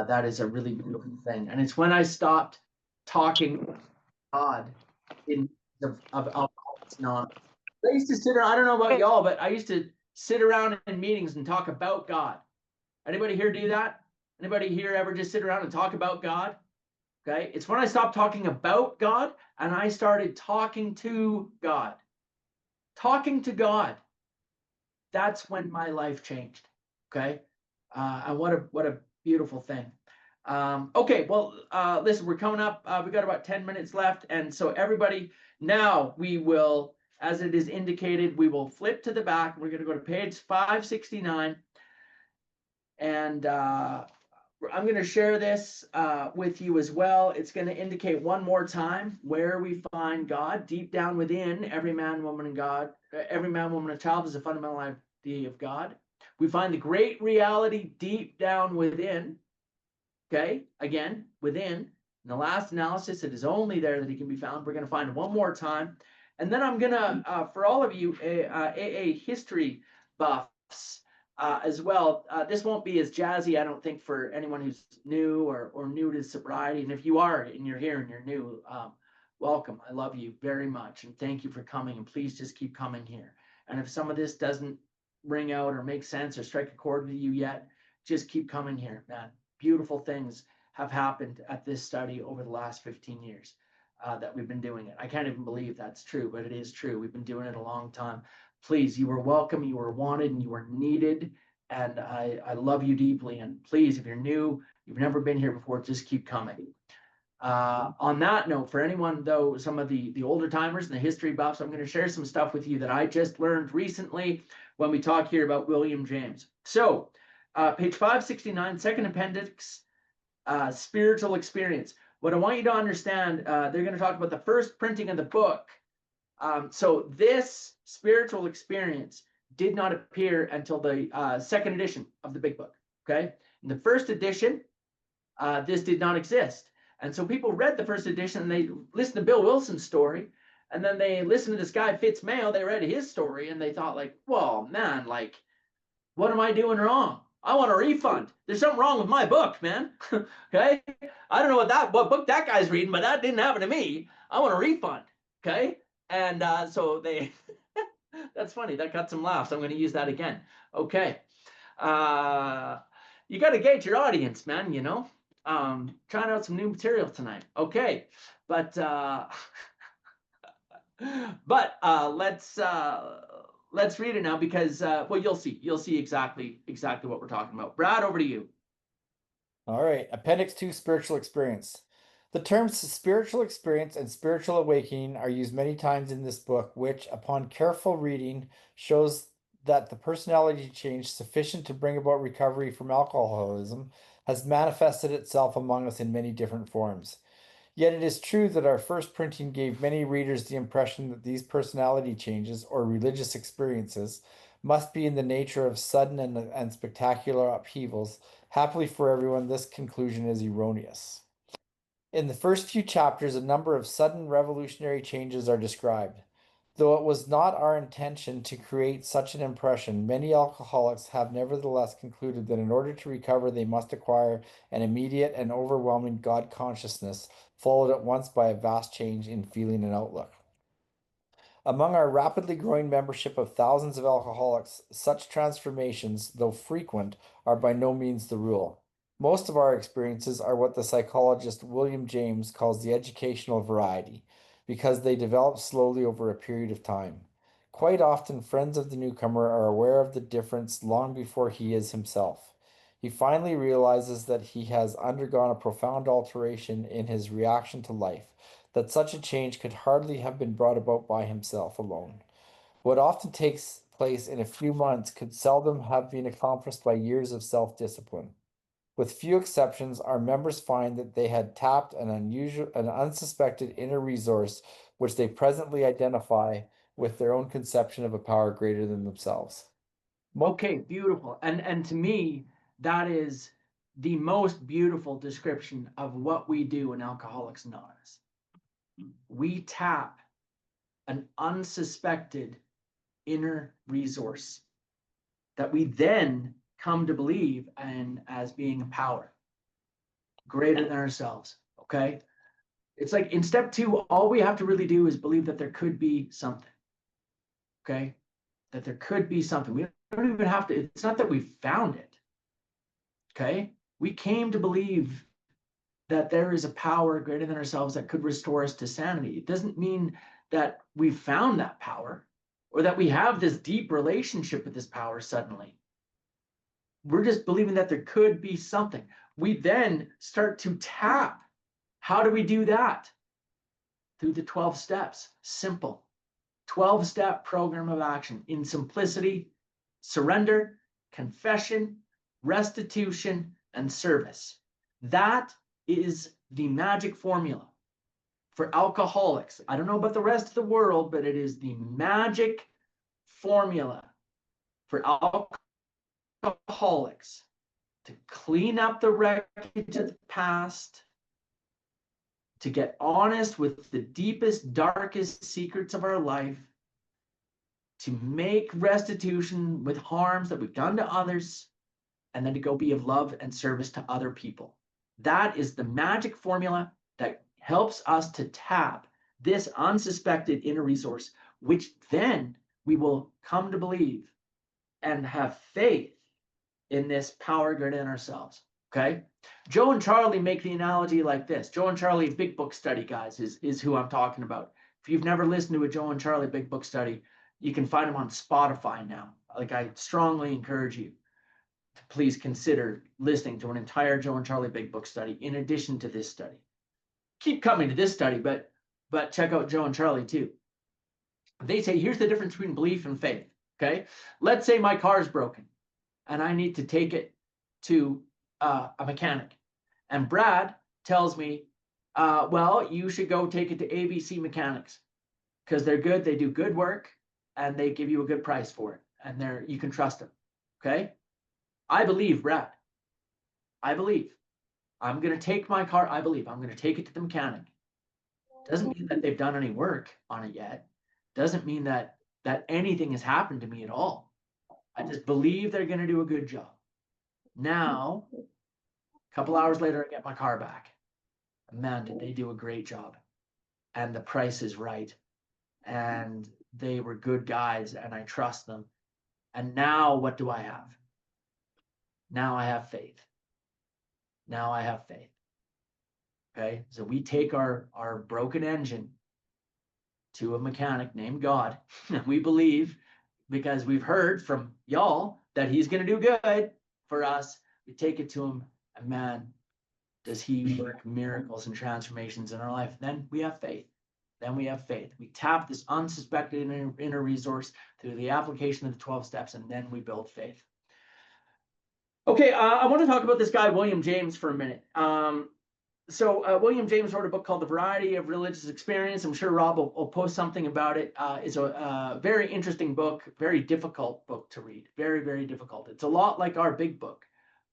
That is a really beautiful thing. And it's when I stopped talking God in of Alcoholics Anonymous. I used to sit around, I don't know about y'all, but I used to sit around in meetings and talk about God. Anybody here do that? Anybody here ever just sit around and talk about God? Okay. It's when I stopped talking about God and I started talking to God. Talking to God. That's when my life changed. Okay. And what a beautiful thing. Okay, well, listen, we're coming up. We got about 10 minutes left. And so everybody, now we will, as it is indicated, we will flip to the back. We're going to go to page 569. And I'm going to share this with you as well. It's going to indicate one more time where we find God deep down within every man, woman, and God. Every man, woman, and child is a fundamental idea of God. We find the great reality deep down within. Okay, again, within. In the last analysis, it is only there that he can be found. We're going to find one more time. And then I'm going to, for all of you AA history buffs as well, this won't be as jazzy, I don't think, for anyone who's new or new to sobriety. And if you are and you're here and you're new, welcome. I love you very much. And thank you for coming. And please just keep coming here. And if some of this doesn't ring out or make sense or strike a chord with you yet, just keep coming here, man. Beautiful things have happened at this study over the last 15 years that we've been doing it. I can't even believe that's true, but it is true. We've been doing it a long time. Please, you are welcome, you are wanted, and you are needed. And I love you deeply. And please, if you're new, you've never been here before, just keep coming. On that note, for anyone, though, some of the older timers and the history buffs, I'm going to share some stuff with you that I just learned recently when we talk here about William James. So, page 569, second appendix, spiritual experience. What I want you to understand, they're going to talk about the first printing of the book. So this spiritual experience did not appear until the second edition of the big book. Okay. In the first edition, this did not exist. And so people read the first edition and they listened to Bill Wilson's story. And then they listened to this guy, Fitzmail, they read his story and they thought like, well, man, like, what am I doing wrong? I want a refund. There's something wrong with my book, man. Okay. I don't know what book that guy's reading, but that didn't happen to me. I want a refund. Okay. And so they, that's funny. That got some laughs. I'm going to use that again. Okay. You got to gauge your audience, man, you know. Trying out some new material tonight. Okay. But let's read it now because well, you'll see exactly what we're talking about. Brad, over to you. All right, Appendix 2, Spiritual Experience. The terms spiritual experience and spiritual awakening are used many times in this book, which, upon careful reading, shows that the personality change sufficient to bring about recovery from alcoholism has manifested itself among us in many different forms. Yet it is true that our first printing gave many readers the impression that these personality changes or religious experiences must be in the nature of sudden and spectacular upheavals. Happily for everyone, this conclusion is erroneous. In the first few chapters, a number of sudden revolutionary changes are described. Though it was not our intention to create such an impression, many alcoholics have nevertheless concluded that in order to recover, they must acquire an immediate and overwhelming God consciousness, followed at once by a vast change in feeling and outlook. Among our rapidly growing membership of thousands of alcoholics, such transformations, though frequent, are by no means the rule. Most of our experiences are what the psychologist William James calls the educational variety, because they develop slowly over a period of time. Quite often, friends of the newcomer are aware of the difference long before he is himself. He finally realizes that he has undergone a profound alteration in his reaction to life, that such a change could hardly have been brought about by himself alone. What often takes place in a few months could seldom have been accomplished by years of self-discipline. With few exceptions, our members find that they had tapped an unsuspected inner resource which they presently identify with their own conception of a power greater than themselves. Okay, beautiful. And to me, that is the most beautiful description of what we do in Alcoholics Anonymous. We tap an unsuspected inner resource that we then come to believe and as being a power greater than ourselves. Okay. It's like in step 2, all we have to really do is believe that there could be something. Okay. That there could be something. We don't even have to, it's not that we found it. Okay. We came to believe that there is a power greater than ourselves that could restore us to sanity. It doesn't mean that we found that power or that we have this deep relationship with this power suddenly. We're just believing that there could be something. We then start to tap. How do we do that? Through the 12 steps. Simple. 12-step program of action in simplicity, surrender, confession, restitution, and service. That is the magic formula for alcoholics. I don't know about the rest of the world, but it is the magic formula for alcoholics to clean up the wreckage of the past, to get honest with the deepest, darkest secrets of our life, to make restitution with harms that we've done to others, and then to go be of love and service to other people. That is the magic formula that helps us to tap this unsuspected inner resource, which then we will come to believe and have faith in this power greater than ourselves. Okay. Joe and Charlie make the analogy like this. Joe and Charlie Big Book Study, guys, is who I'm talking about. If you've never listened to a Joe and Charlie Big Book Study, you can find them on Spotify now. Like, I strongly encourage you to please consider listening to an entire Joe and Charlie Big Book Study in addition to this study. Keep coming to this study, but check out Joe and Charlie too. They say, here's the difference between belief and faith. Okay. Let's say my car is broken and I need to take it to a mechanic. And Brad tells me, well, you should go take it to ABC Mechanics because they're good. They do good work and they give you a good price for it. And you can trust them. Okay. I believe, Brad. I believe. I'm going to take my car. I believe I'm going to take it to the mechanic. Doesn't mean that they've done any work on it yet. Doesn't mean that anything has happened to me at all. I just believe they're going to do a good job. Now, a couple hours later, I get my car back. Man, did they do a great job. And the price is right. And they were good guys, and I trust them. And now what do I have? Now I have faith. Now I have faith. Okay, so we take our broken engine to a mechanic named God, and we believe, because we've heard from y'all that he's going to do good for us. We take it to him, and man, does he work miracles and transformations in our life. Then we have faith. Then we have faith. We tap this unsuspected inner resource through the application of the 12 steps, and then we build faith. Okay, I want to talk about this guy, William James, for a minute. So William James wrote a book called The Variety of Religious Experience. I'm sure Rob will post something about it. It's a very interesting book, very difficult book to read. Very, very difficult. It's a lot like our big book.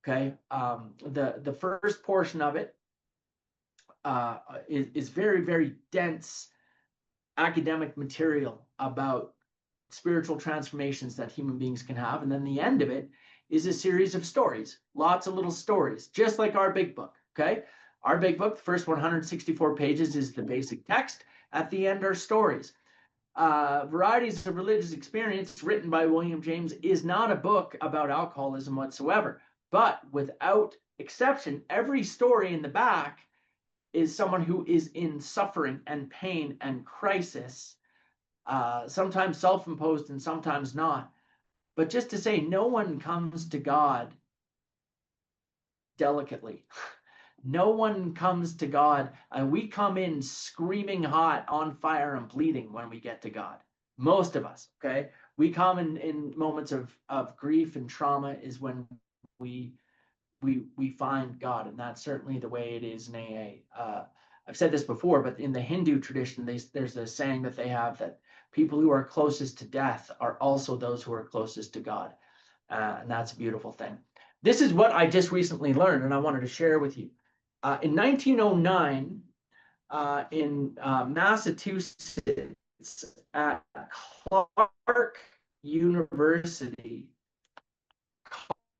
Okay, the first portion of it is very, very dense academic material about spiritual transformations that human beings can have. And then the end of it is a series of stories, lots of little stories, just like our big book. Okay, our big book, the first 164 pages is the basic text. At the end are stories. Varieties of Religious Experience, written by William James, is not a book about alcoholism whatsoever. But without exception, every story in the back is someone who is in suffering and pain and crisis, sometimes self-imposed and sometimes not. But just to say, no one comes to God delicately. No one comes to God, and we come in screaming hot, on fire, and bleeding when we get to God. Most of us, okay? We come in moments of grief and trauma is when we find God, and that's certainly the way it is in AA. I've said this before, but in the Hindu tradition, there's a saying that they have that people who are closest to death are also those who are closest to God, and that's a beautiful thing. This is what I just recently learned, and I wanted to share with you. In 1909, in Massachusetts, at Clark University,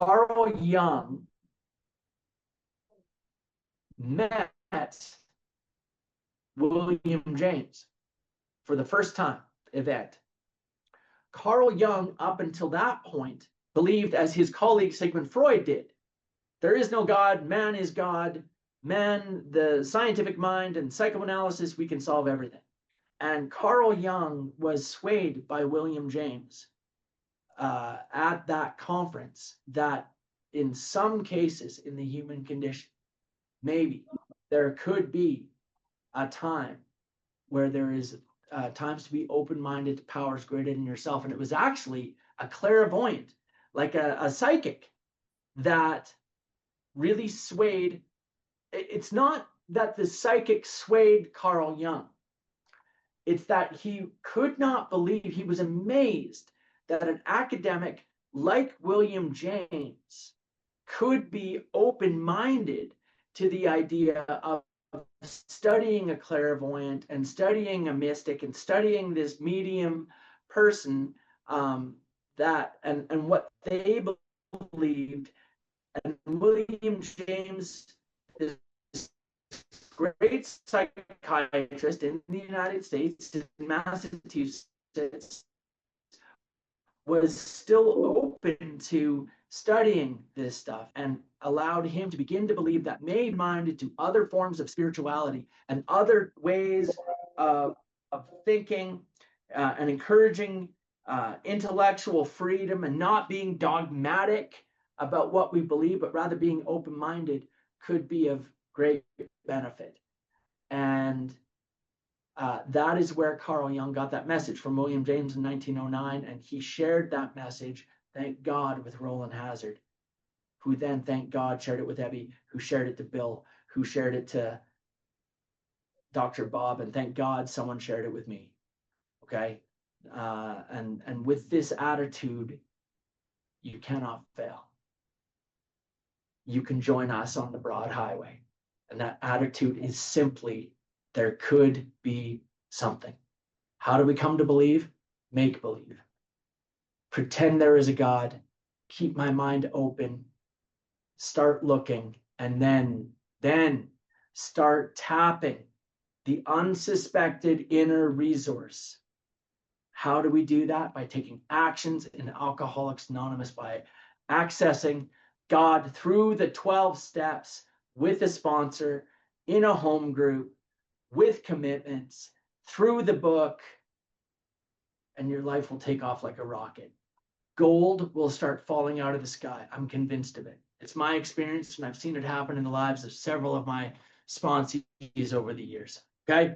Carl Jung met William James for the first time event. Carl Jung, up until that point, believed, as his colleague Sigmund Freud did, there is no God, man is God, man, the scientific mind, and psychoanalysis, we can solve everything. And Carl Jung was swayed by William James at that conference that in some cases in the human condition, maybe there could be a time where there is times to be open-minded to powers greater than yourself. And it was actually a clairvoyant, like a psychic, that really swayed. It's not that the psychic swayed Carl Jung. It's that he could not believe, he was amazed that an academic like William James could be open-minded to the idea of studying a clairvoyant and studying a mystic and studying this medium person, that and what they believed. And William James is a great psychiatrist in the United States, in Massachusetts, was still open to studying this stuff and allowed him to begin to believe that made minded to other forms of spirituality and other ways of thinking, and encouraging intellectual freedom and not being dogmatic about what we believe, but rather being open-minded, could be of great benefit. And that is where Carl Jung got that message from William James in 1909, and he shared that message, thank God, with Roland Hazard, who then, thank God, shared it with Ebby, who shared it to Bill, who shared it to Dr. Bob, and thank God someone shared it with me. Okay, and with this attitude, you cannot fail. You can join us on the broad highway, and that attitude is simply, there could be something. How do we come to believe? Make believe. Pretend there is a God. Keep my mind open. start looking, and then start tapping the unsuspected inner resource. How do we do that? By taking actions in Alcoholics Anonymous, by accessing God through the 12 steps with a sponsor, in a home group, with commitments, through the book, and your life will take off like a rocket. Gold will start falling out of the sky. I'm convinced of it. It's my experience, and I've seen it happen in the lives of several of my sponsees over the years. Okay.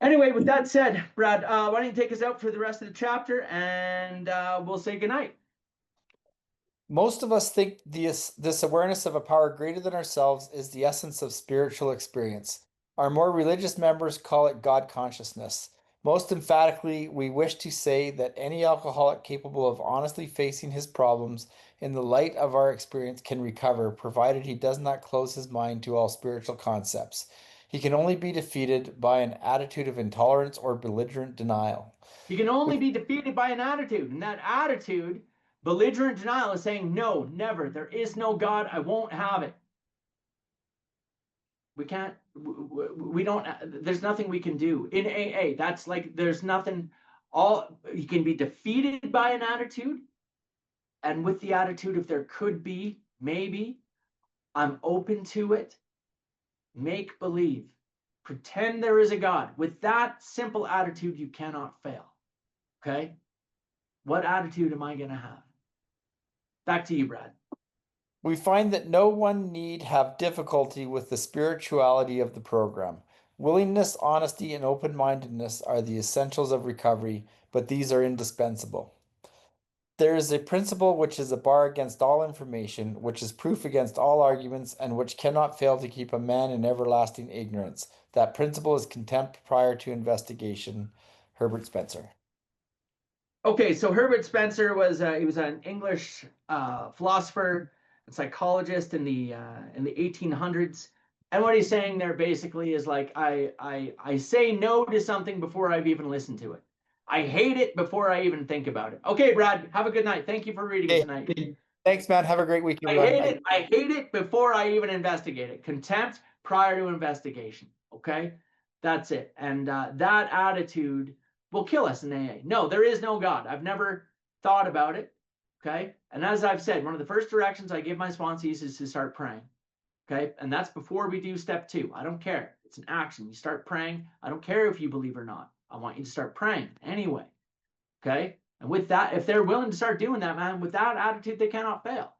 Anyway, with that said, Brad, why don't you take us out for the rest of the chapter, and we'll say goodnight. Most of us think this awareness of a power greater than ourselves is the essence of spiritual experience. Our more religious members call it God consciousness. Most emphatically, we wish to say that any alcoholic capable of honestly facing his problems in the light of our experience can recover, provided he does not close his mind to all spiritual concepts. He can only be defeated by an attitude of intolerance or belligerent denial. You can only be defeated by an attitude, and that attitude, belligerent denial, is saying, no, never, there is no God, I won't have it. We can't, we don't, there's nothing we can do. In AA, that's like, there's nothing, you can be defeated by an attitude, and with the attitude, if there could be, maybe, I'm open to it, make believe, pretend there is a God. With that simple attitude, you cannot fail. Okay? What attitude am I going to have? Back to you, Brad. We find that no one need have difficulty with the spirituality of the program. Willingness, honesty, and open-mindedness are the essentials of recovery, but these are indispensable. There is a principle which is a bar against all information, which is proof against all arguments, and which cannot fail to keep a man in everlasting ignorance. That principle is contempt prior to investigation. Herbert Spencer. Okay, so Herbert Spencer was he was an English philosopher and psychologist in the 1800s. And what he's saying there basically is like, I say no to something before I've even listened to it. I hate it before I even think about it. Okay, Brad, have a good night. Thank you for reading tonight. Thanks, man. Have a great weekend. I hate it before I even investigate it. Contempt prior to investigation. Okay, that's it. And that attitude will kill us in AA. No, there is no God. I've never thought about it. Okay, and as I've said, one of the first directions I give my sponsees is to start praying. Okay, and that's before we do step 2. I don't care. It's an action. You start praying. I don't care if you believe or not. I want you to start praying anyway. Okay, and with that, if they're willing to start doing that, man, with that attitude, they cannot fail.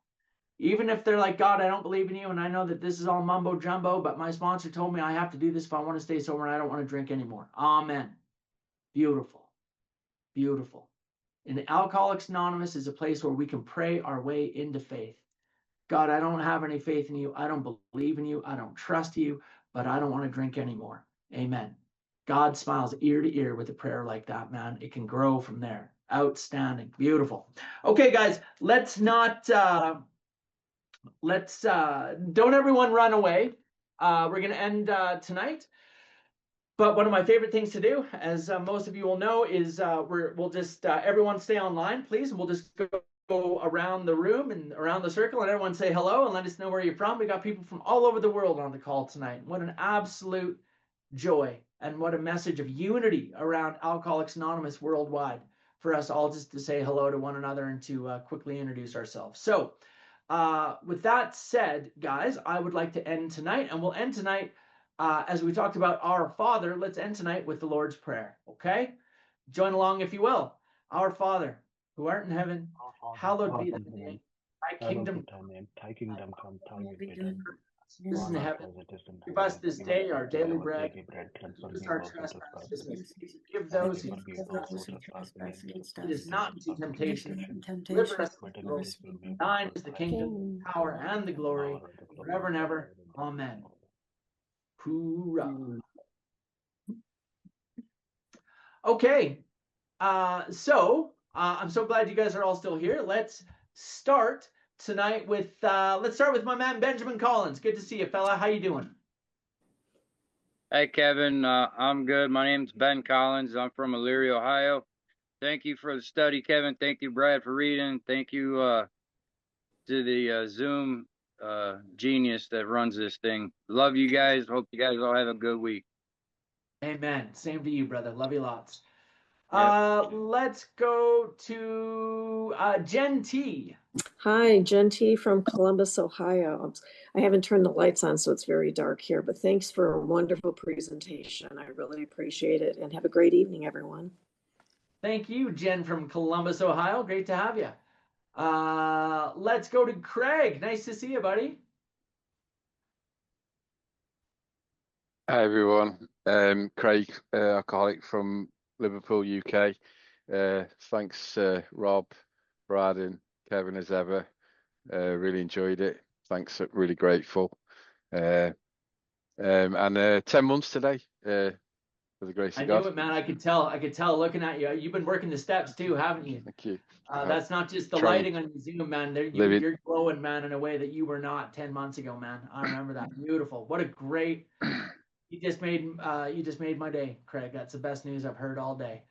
Even if they're like, God, I don't believe in you, and I know that this is all mumbo jumbo, but my sponsor told me I have to do this if I want to stay sober and I don't want to drink anymore. Amen. Beautiful. Beautiful. And Alcoholics Anonymous is a place where we can pray our way into faith. God, I don't have any faith in you. I don't believe in you. I don't trust you, but I don't want to drink anymore. Amen. God smiles ear to ear with a prayer like that, man. It can grow from there. Outstanding. Beautiful. Okay, guys, let's not, don't everyone run away. We're going to end tonight. But one of my favorite things to do, as most of you will know, is we'll just, everyone stay online, please. And we'll just go around the room and around the circle and everyone say hello and let us know where you're from. We got people from all over the world on the call tonight. What an absolute joy and what a message of unity around Alcoholics Anonymous worldwide for us all just to say hello to one another and to quickly introduce ourselves. So with that said, guys, I would like to end tonight, and we'll end tonight as we talked about our Father. Let's end tonight with the Lord's Prayer, okay? Join along if you will. Our Father, who art in heaven, hallowed be thy name. Thy kingdom come, thy will be done as in heaven. Give us this day our daily bread. Forgive us our trespasses. Forgive those who trespass against us. Lead us not into temptation. Deliver us from evil. Thine is the kingdom, power, and the glory, forever and ever. Amen. Hoorah. Okay. So I'm so glad you guys are all still here. Let's start tonight with my man Benjamin Collins. Good to see you, fella. How you doing? Hey Kevin, I'm good. My name's Ben Collins. I'm from Elyria, Ohio. Thank you for the study, Kevin. Thank you, Brad, for reading. Thank you to the Zoom genius that runs this thing. Love you guys. Hope you guys all have a good week. Amen. Same to you, brother. Love you lots. Yep. Let's go to Jen T. Hi, Jen T from Columbus, Ohio. I haven't turned the lights on, so it's very dark here, but thanks for a wonderful presentation. I really appreciate it, and have a great evening, everyone. Thank you, Jen from Columbus, Ohio. Great to have you. Let's go to Craig. Nice to see you, buddy. Hi everyone, Craig, alcoholic from Liverpool, UK. Thanks, Rob, Brad, and Kevin as ever. Really enjoyed it. Thanks, really grateful. And 10 months today, for the grace I of knew God. it, man. I could tell looking at you. You've been working the steps too, haven't you? Thank you. That's not just the Trying- lighting on your Zoom, man. Living- You're glowing, man, in a way that you were not 10 months ago, man. I remember that. Beautiful. What a great. You just made my day, Craig. That's the best news I've heard all day.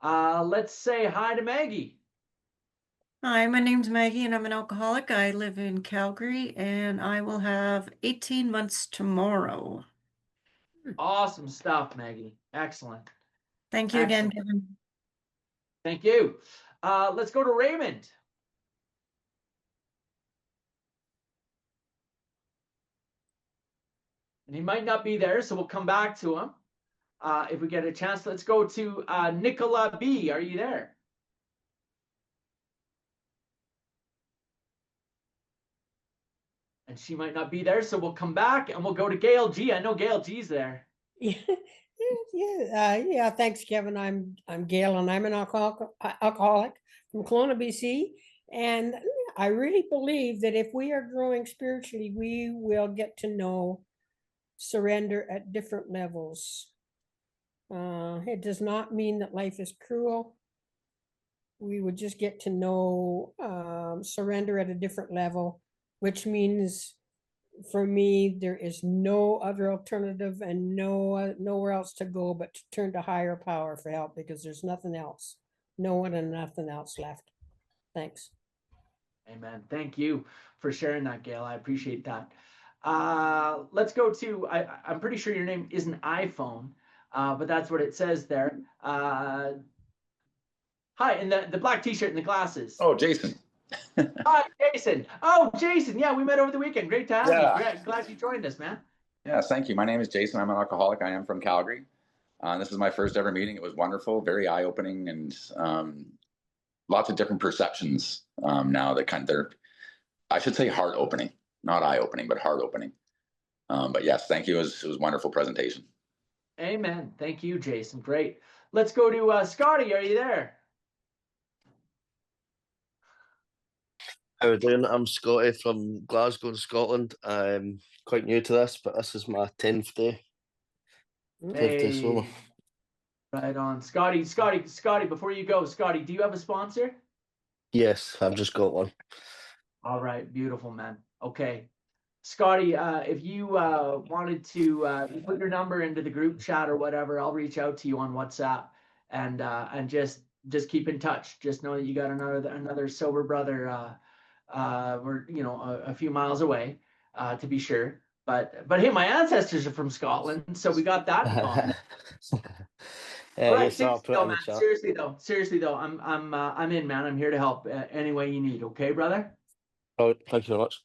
Let's say hi to Maggie. Hi, my name's Maggie and I'm an alcoholic. I live in Calgary and I will have 18 months tomorrow. Awesome stuff, Maggie. Excellent. Thank you again, Excellent. Kevin. Thank you. Let's go to Raymond. And he might not be there, so we'll come back to him if we get a chance. Let's go to Nicola B. Are you there? And she might not be there, so we'll come back and we'll go to Gail G. I know Gail G's there. Yeah, yeah. Thanks, Kevin. I'm Gail, and I'm an alcoholic from Kelowna, BC. And I really believe that if we are growing spiritually, we will get to know surrender at different levels. It does not mean that life is cruel. We would just get to know surrender at a different level, which means for me, there is no other alternative and nowhere else to go but to turn to higher power for help, because there's nothing else, no one and nothing else left. Thanks. Amen. Thank you for sharing that, Gail. I appreciate that. Let's go to, I'm pretty sure your name is an iPhone, but that's what it says there. Hi, and the black t-shirt and the glasses. Oh, Jason. Hi, Jason. Oh, Jason. Yeah, we met over the weekend. Great to have you. Glad you joined us, man. Yes, thank you. My name is Jason. I'm an alcoholic. I am from Calgary. This is my first ever meeting. It was wonderful, very eye-opening, and lots of different perceptions now that I should say heart-opening, not eye-opening, but heart-opening. But yes, thank you. It was a wonderful presentation. Amen. Thank you, Jason. Great. Let's go to Scotty. Are you there? How are we doing? I'm Scotty from Glasgow in Scotland. I'm quite new to this, but this is my 10th day. 10th day solo. Right on. Scotty, before you go, Scotty, do you have a sponsor? Yes, I've just got one. All right. Beautiful, man. Okay. Scotty, if you wanted to put your number into the group chat or whatever, I'll reach out to you on WhatsApp and just keep in touch. Just know that you got another sober brother. We're a few miles away, to be sure. But hey, my ancestors are from Scotland, so we got that in common. All right, seriously though, I'm in, man. I'm here to help any way you need. Okay, brother. Oh, thank you very much.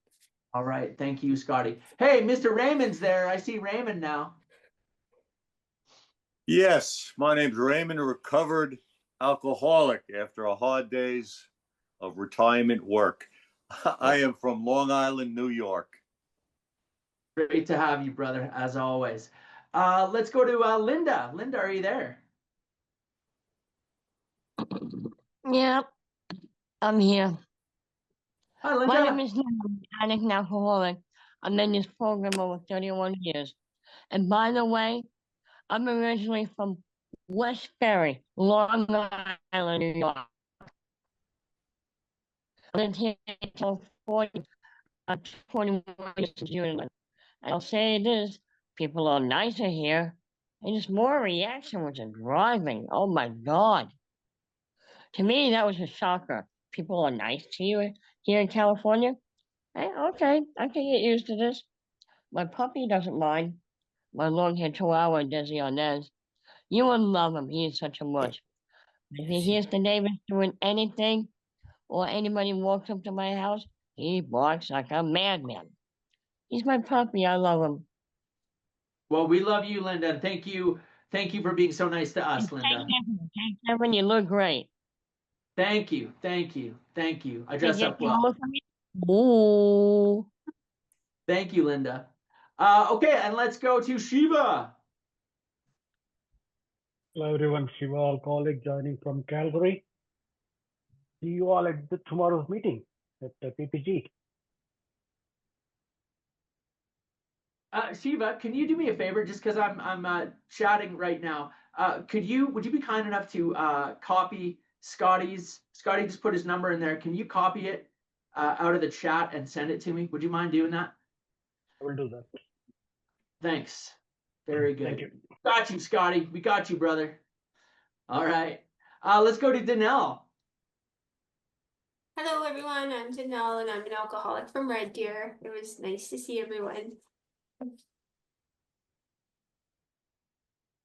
All right, thank you, Scotty. Hey, Mr. Raymond's there. I see Raymond now. Yes, my name's Raymond, a recovered alcoholic after a hard days of retirement work. I am from Long Island, New York. Great to have you, brother, as always. Let's go to Linda. Linda, are you there? Yeah, I'm here. Hi, Linda. My name is Linda. I'm an alcoholic. I'm in this program over 31 years. And by the way, I'm originally from West Ferry, Long Island, New York. I lived here until 21 years in June. And I'll say this, people are nicer here. And it's more a reaction with the driving. Oh my God. To me, that was a shocker. People are nice to you here in California. Hey, okay, I can get used to this. My puppy doesn't mind. My long-haired chihuahua, Desi Arnaz. You would love him. He is such a much. If he hears the neighbors doing anything or anybody walks up to my house, he barks like a madman. He's my puppy. I love him. Well, we love you, Linda, and thank you for being so nice to us, Linda. Take care when you look great. Thank you. I Hey, dress get up the well. hole for me? Ooh. Thank you, Linda. Okay, and let's go to Shiva. Hello everyone, Shiva alcoholic joining from Calgary. See you all at tomorrow's meeting at the PPG. Shiva, can you do me a favor? Just because I'm chatting right now. Would you be kind enough to copy Scotty's? Scotty just put his number in there. Can you copy it out of the chat and send it to me? Would you mind doing that? I will do that. Thanks. Very good. Thank you. Got you, Scotty. We got you, brother. All right. Let's go to Danelle. Hello everyone, I'm Janelle and I'm an alcoholic from Red Deer. It was nice to see everyone.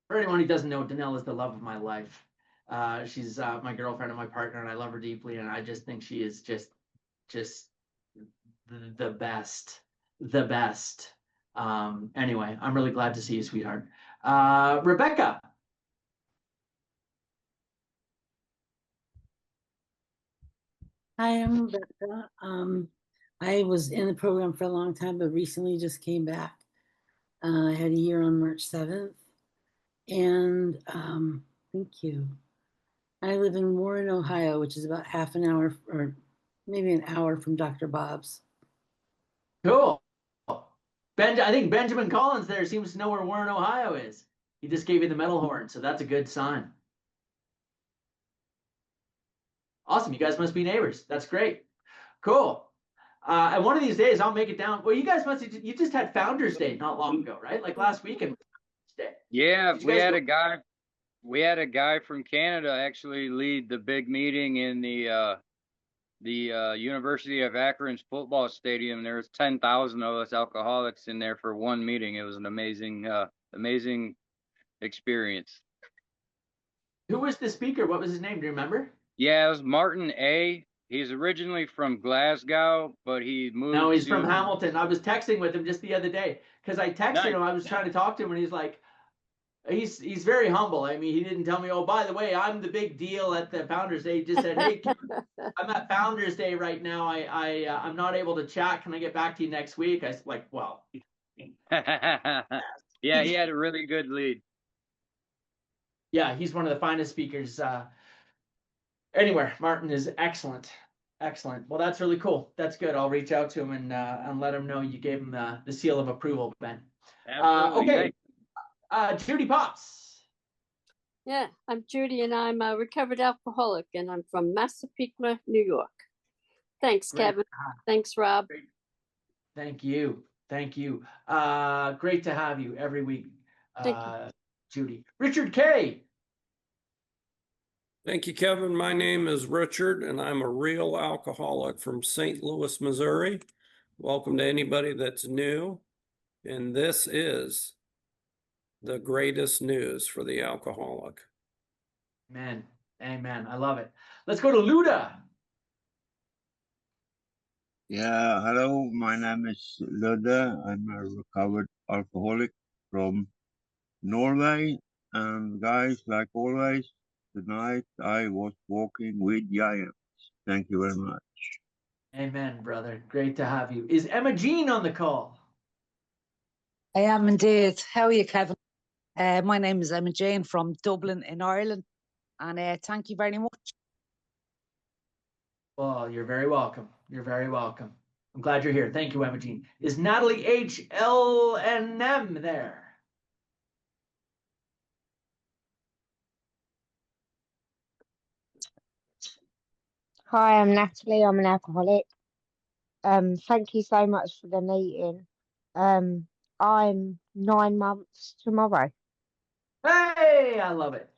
For anyone who doesn't know, Danelle is the love of my life. She's my girlfriend and my partner, and I love her deeply. And I just think she is just the best, the best. Anyway, I'm really glad to see you, sweetheart. Rebecca. Hi, I'm Rebecca. I was in the program for a long time, but recently just came back. I had a year on March 7th. And thank you. I live in Warren, Ohio, which is about half an hour or maybe an hour from Dr. Bob's. Cool. I think Benjamin Collins there seems to know where Warren, Ohio is. He just gave you the metal horn, so that's a good sign. Awesome. You guys must be neighbors. That's great. Cool. And one of these days I'll make it down. Well, you guys you just had Founders Day not long ago, right? Like last weekend. Yeah, we had a guy from Canada actually lead the big meeting in the University of Akron's football stadium. There was 10,000 of us alcoholics in there for one meeting. It was an amazing experience. Who was the speaker? What was his name? Do you remember? Yeah, it was Martin A. He's originally from Glasgow, but he moved. No, he's from Hamilton. I was texting with him just the other day because I texted him. I was trying to talk to him, and he's like, he's very humble. I mean, he didn't tell me, oh, by the way, I'm the big deal at the Founders Day. He just said, hey, I'm at Founders Day right now. I'm not able to chat. Can I get back to you next week? I was like, well. Yeah, he had a really good lead. Yeah, he's one of the finest speakers anywhere. Martin is excellent. Excellent. Well, that's really cool. That's good. I'll reach out to him and let him know you gave him the seal of approval, Ben. Absolutely. Okay. Judy Pops. Yeah, I'm Judy and I'm a recovered alcoholic and I'm from Massapequa, New York. Thanks, Kevin. Thanks, Rob. Thank you. Thank you. Great to have you every week, Judy. Richard K. Thank you, Kevin. My name is Richard, and I'm a real alcoholic from St. Louis, Missouri. Welcome to anybody that's new. And this is the greatest news for the alcoholic. Amen. Amen. I love it. Let's go to Luda. Yeah, hello. My name is Luda. I'm a recovered alcoholic from Norway. And guys, like always, tonight I was walking with giants. Thank you very much. Amen, brother. Great to have you. Is Emma Jean on the call? I am indeed. How are you, Kevin? My name is Emma Jane from Dublin in Ireland. And thank you very much. Well, you're very welcome. You're very welcome. I'm glad you're here. Thank you, Emma Jean. Is Natalie HLNM there? Hi, I'm Natalie. I'm an alcoholic. Thank you so much for the meeting. I'm 9 months tomorrow. Hey, I love it.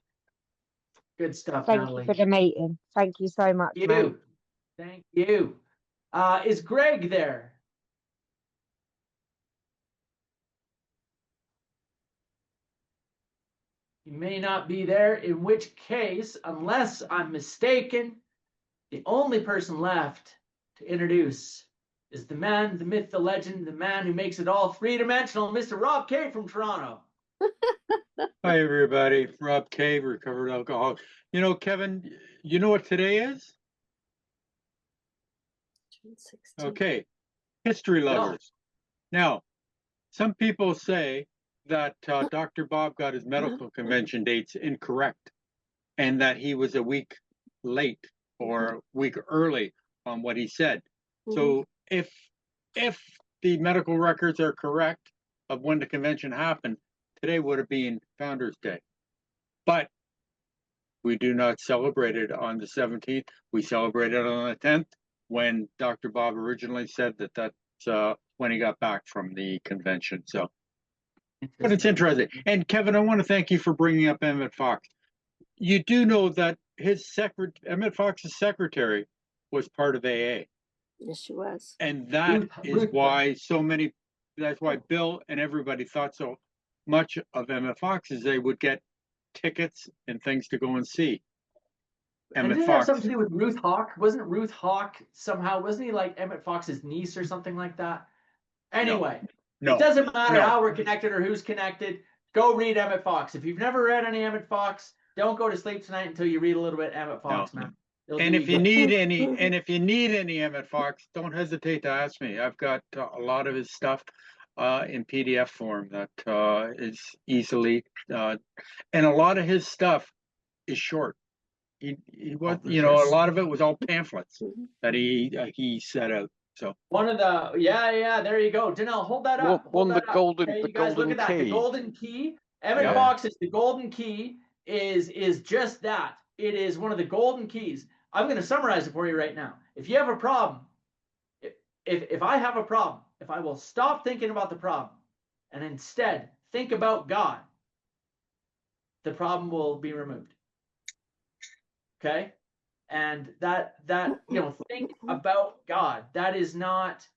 Good stuff, Thank Natalie. you for the meeting. Thank you so much, Thank mate. you. Thank you. Is Greg there? You may not be there, in which case, unless I'm mistaken, the only person left to introduce is the man, the myth, the legend, the man who makes it all three-dimensional, Mr. Rob K from Toronto. Hi, everybody. Rob K, recovered alcoholic. You know, Kevin, you know what today is? June 16th. Okay, history lovers. Now, some people say that Dr. Bob got his medical convention dates incorrect and that he was a week late or a week early on what he said. So if the medical records are correct of when the convention happened, today would have been Founders Day. But we do not celebrate it on the 17th. We celebrate it on the 10th when Dr. Bob originally said that that's when he got back from the convention. So, but it's interesting. And Kevin, I want to thank you for bringing up Emmett Fox. You do know that his Emmett Fox's secretary was part of AA. Yes, she was. And that is why that's why Bill and everybody thought so much of Emmett Fox, is they would get tickets and things to go and see And Emmett didn't it have Fox. something to do with Ruth Hawk? Wasn't Ruth Hawk somehow, wasn't he like Emmett Fox's niece or something like that? Anyway, No. it doesn't matter No. how we're connected or who's connected. Go read Emmett Fox. If you've never read any Emmett Fox, don't go to sleep tonight until you read a little bit of Emmett Fox, man. It'll And do if you good. need any Emmett Fox, don't hesitate to ask me. I've got a lot of his stuff in PDF form that is easily and a lot of his stuff is short. He was, you know, a lot of it was all pamphlets that he set out. So One of the there you go. Danelle, hold that up. One Hold the that up. golden Okay, the you guys look golden at that. The key. golden key. Emmett Yeah. Fox is the golden key. Is just that. It is one of the golden keys. I'm going to summarize it for you right now. If you have a problem, if I have a problem, if I will stop thinking about the problem and instead think about God, the problem will be removed. Okay? And that think about God. That is not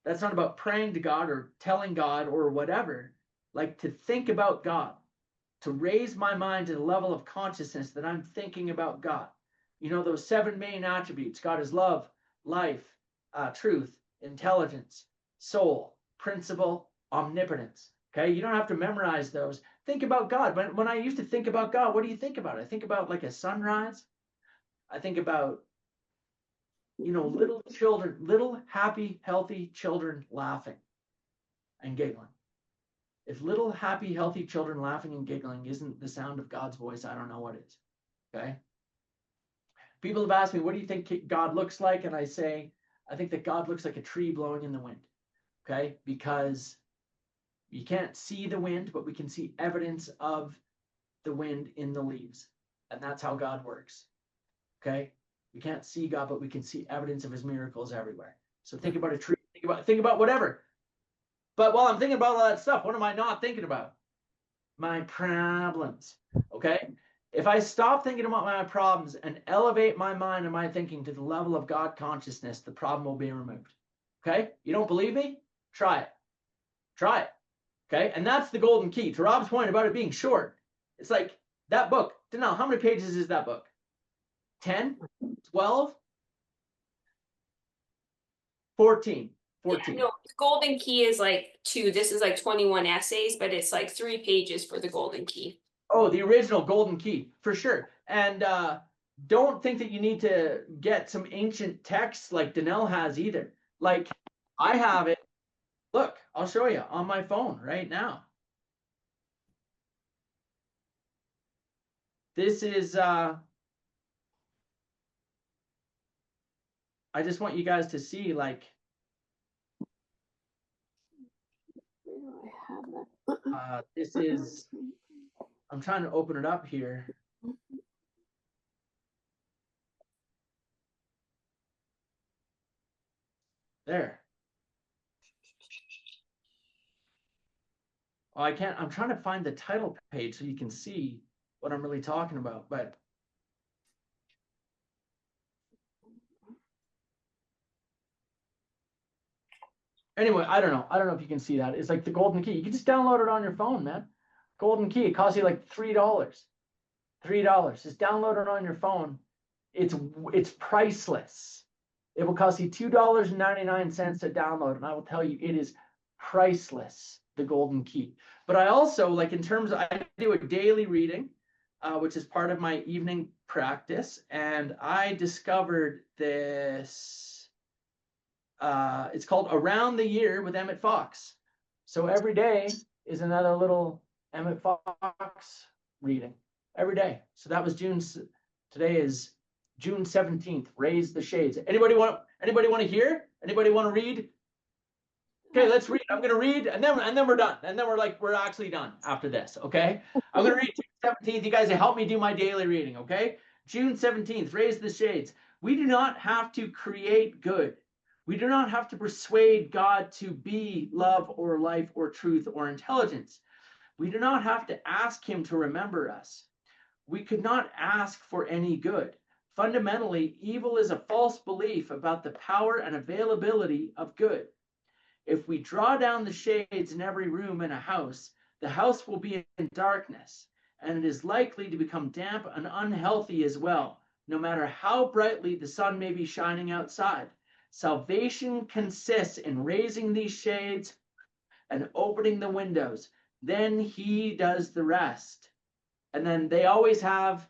that's not about praying to God or telling God or whatever. Like, to think about God, to raise my mind to the level of consciousness that I'm thinking about God. You know, those 7 main attributes. God is love, life, truth, intelligence, soul, principle, omnipotence. Okay, you don't have to memorize those. Think about God. When I used to think about God, what do you think about? I think about like a sunrise. I think about, you know, little children, little happy, healthy children laughing and giggling. If little happy, healthy children laughing and giggling isn't the sound of God's voice, I don't know what is. Okay. People have asked me, what do you think God looks like? And I say, I think that God looks like a tree blowing in the wind. Okay. Because you can't see the wind, but we can see evidence of the wind in the leaves. And that's how God works. Okay. We can't see God, but we can see evidence of his miracles everywhere. So think about a tree, think about whatever. But while I'm thinking about all that stuff, what am I not thinking about? My problems. Okay. If I stop thinking about my problems and elevate my mind and my thinking to the level of God consciousness, the problem will be removed. Okay. You don't believe me? Try it. Try it. Okay. And that's the golden key. To Rob's point about it being short, it's like that book. Danelle, how many pages is that book? 10? 12? 14. 14. Yeah, no, the golden key is like 2. This is like 21 essays, but it's like 3 pages for the golden key. Oh, the original golden key, for sure. And don't think that you need to get some ancient texts like Danelle has either. Like, I have it. Look, I'll show you on my phone right now. This is I just want you guys to see, like, this is, I'm trying to open it up here. There. Oh, I can't, I'm trying to find the title page so you can see what I'm really talking about, but anyway, I don't know. I don't know if you can see that. It's like the golden key. You can just download it on your phone, man. Golden Key, it costs you like $3. $3. Just download it on your phone. It's priceless. It will cost you $2.99 to download, and I will tell you it is priceless, the Golden Key. But I also, like, in terms of, I do a daily reading, which is part of my evening practice, and I discovered this. It's called Around the Year with Emmett Fox. So every day is another little Emmett Fox reading. Every day. So that was today is June 17th. Raise the Shades. Anybody want to hear? Anybody want to read? Okay, let's read. I'm gonna read, and then we're done. And then we're actually done after this. Okay. I'm gonna read June 17th. You guys help me do my daily reading, okay? June 17th, raise the shades. We do not have to create good. We do not have to persuade God to be love or life or truth or intelligence. We do not have to ask him to remember us. We could not ask for any good. Fundamentally, evil is a false belief about the power and availability of good. If we draw down the shades in every room in a house, the house will be in darkness, and it is likely to become damp and unhealthy as well, no matter how brightly the sun may be shining outside. Salvation consists in raising these shades and opening the windows. Then he does the rest. And then they always have,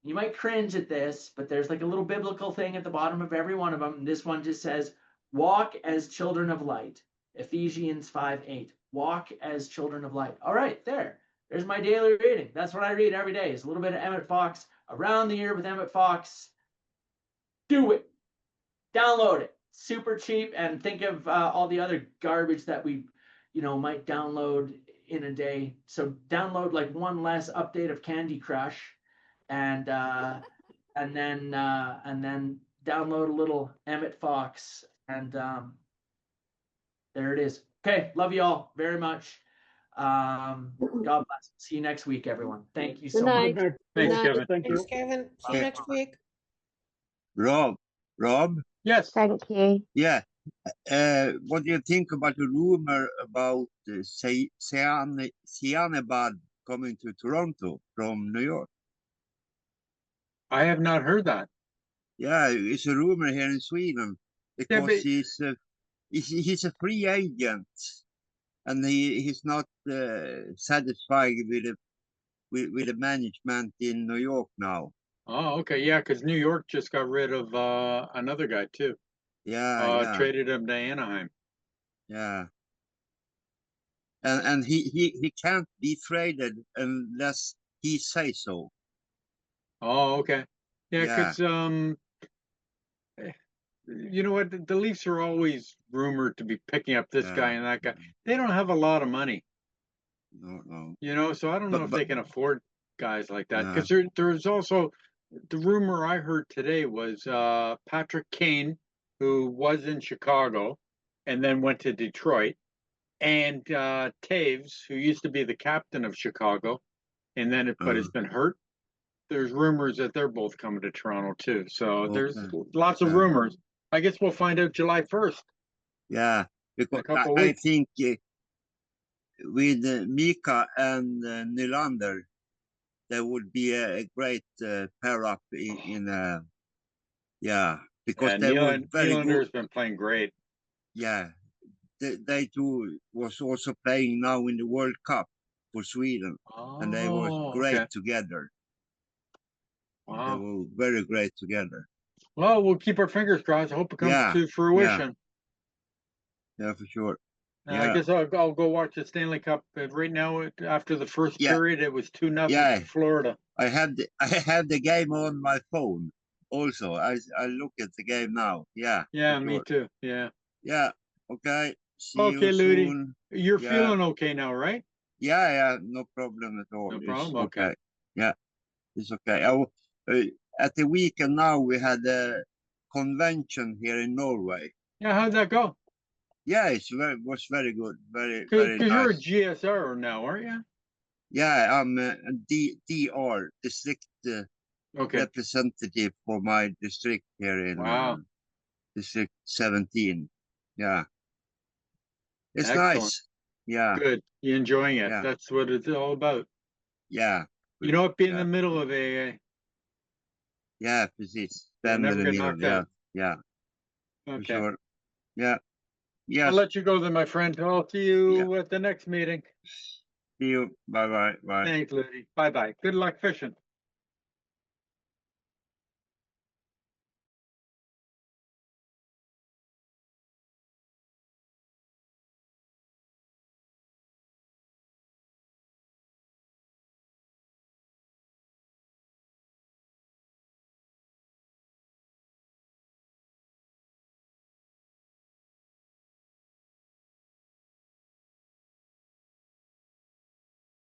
you might cringe at this, but there's like a little biblical thing at the bottom of every one of them. And this one just says, walk as children of light. Ephesians 5:8. Walk as children of light. All right, there's my daily reading. That's what I read every day. It's a little bit of Emmett Fox. Around the Year with Emmett Fox. Do it. Download it. Super cheap. And think of all the other garbage that we, might download in a day. So download like one less update of Candy Crush, and then download a little Emmett Fox, and there it is. Okay, love you all very much. God bless. See you next week, everyone. Thank you so much. Thanks, Kevin. Thank you. Thanks, Kevin. See you next week. Rob, Yes. Thank you. yeah. What do you think about the rumor about Cyanabad coming to Toronto from New York? I have not heard that. Yeah, it's a rumor here in Sweden because but- he's a free agent, and he's not satisfied with the management in New York now. Oh, okay. Yeah, because New York just got rid of another guy too. Yeah. Traded him to Anaheim. Yeah. And he can't be traded unless he says so. Oh, okay. Yeah, Yeah. because you know what? The Leafs are always rumored to be picking up this guy and that guy. They don't have a lot of money. No. So I don't know if But- they can afford guys like that. Yeah. Because there's also the rumor I heard today was Patrick Kane, who was in Chicago and then went to Detroit, and Taves, who used to be the captain of Chicago, and then but has been hurt. There's rumors that they're both coming to Toronto too. So there's lots of rumors. I guess we'll find out July 1st. Yeah, because couple I weeks. think with Mika and Nylander, there would be a great pair up in because they were very Nylander's good. been playing great. Yeah, they two was also playing now in the World Cup for Sweden, and they were great okay. together. They Wow. were very great together. Well, we'll keep our fingers crossed. I hope it comes Yeah, to fruition. Yeah, for sure. I guess I'll go watch the Stanley Cup. Right now, after the first period, it was 2-0 Yeah. Florida. I have the game on my phone. Also, I look at the game now. Yeah. Yeah, for me sure. too. Yeah. Yeah. Okay. See Okay, you Ludi. soon. You're Yeah. feeling okay now, right? Yeah. No problem at all. No It's problem? Okay. Yeah. It's okay. At the weekend now, we had a convention here in Norway. Yeah, how'd that go? Yeah, was very good. Very Because you're a nice. GSR now, aren't you? Yeah, I'm a DR, district Okay. representative for my district here in Wow. District 17. Yeah. It's Excellent. nice. Yeah. Good. You enjoying it? Yeah. That's what it's all about. Ja, You know, be in the ja. middle of AA. Ja, precies. You'll Stand in never the get middle. knocked Yeah, out. yeah, for Okay. sure. Yeah. I'll Yes. let you go then, my friend. I'll see you at the next meeting. See you. Bye bye. Bye. Thanks, Lizzie. Bye bye. Good luck fishing.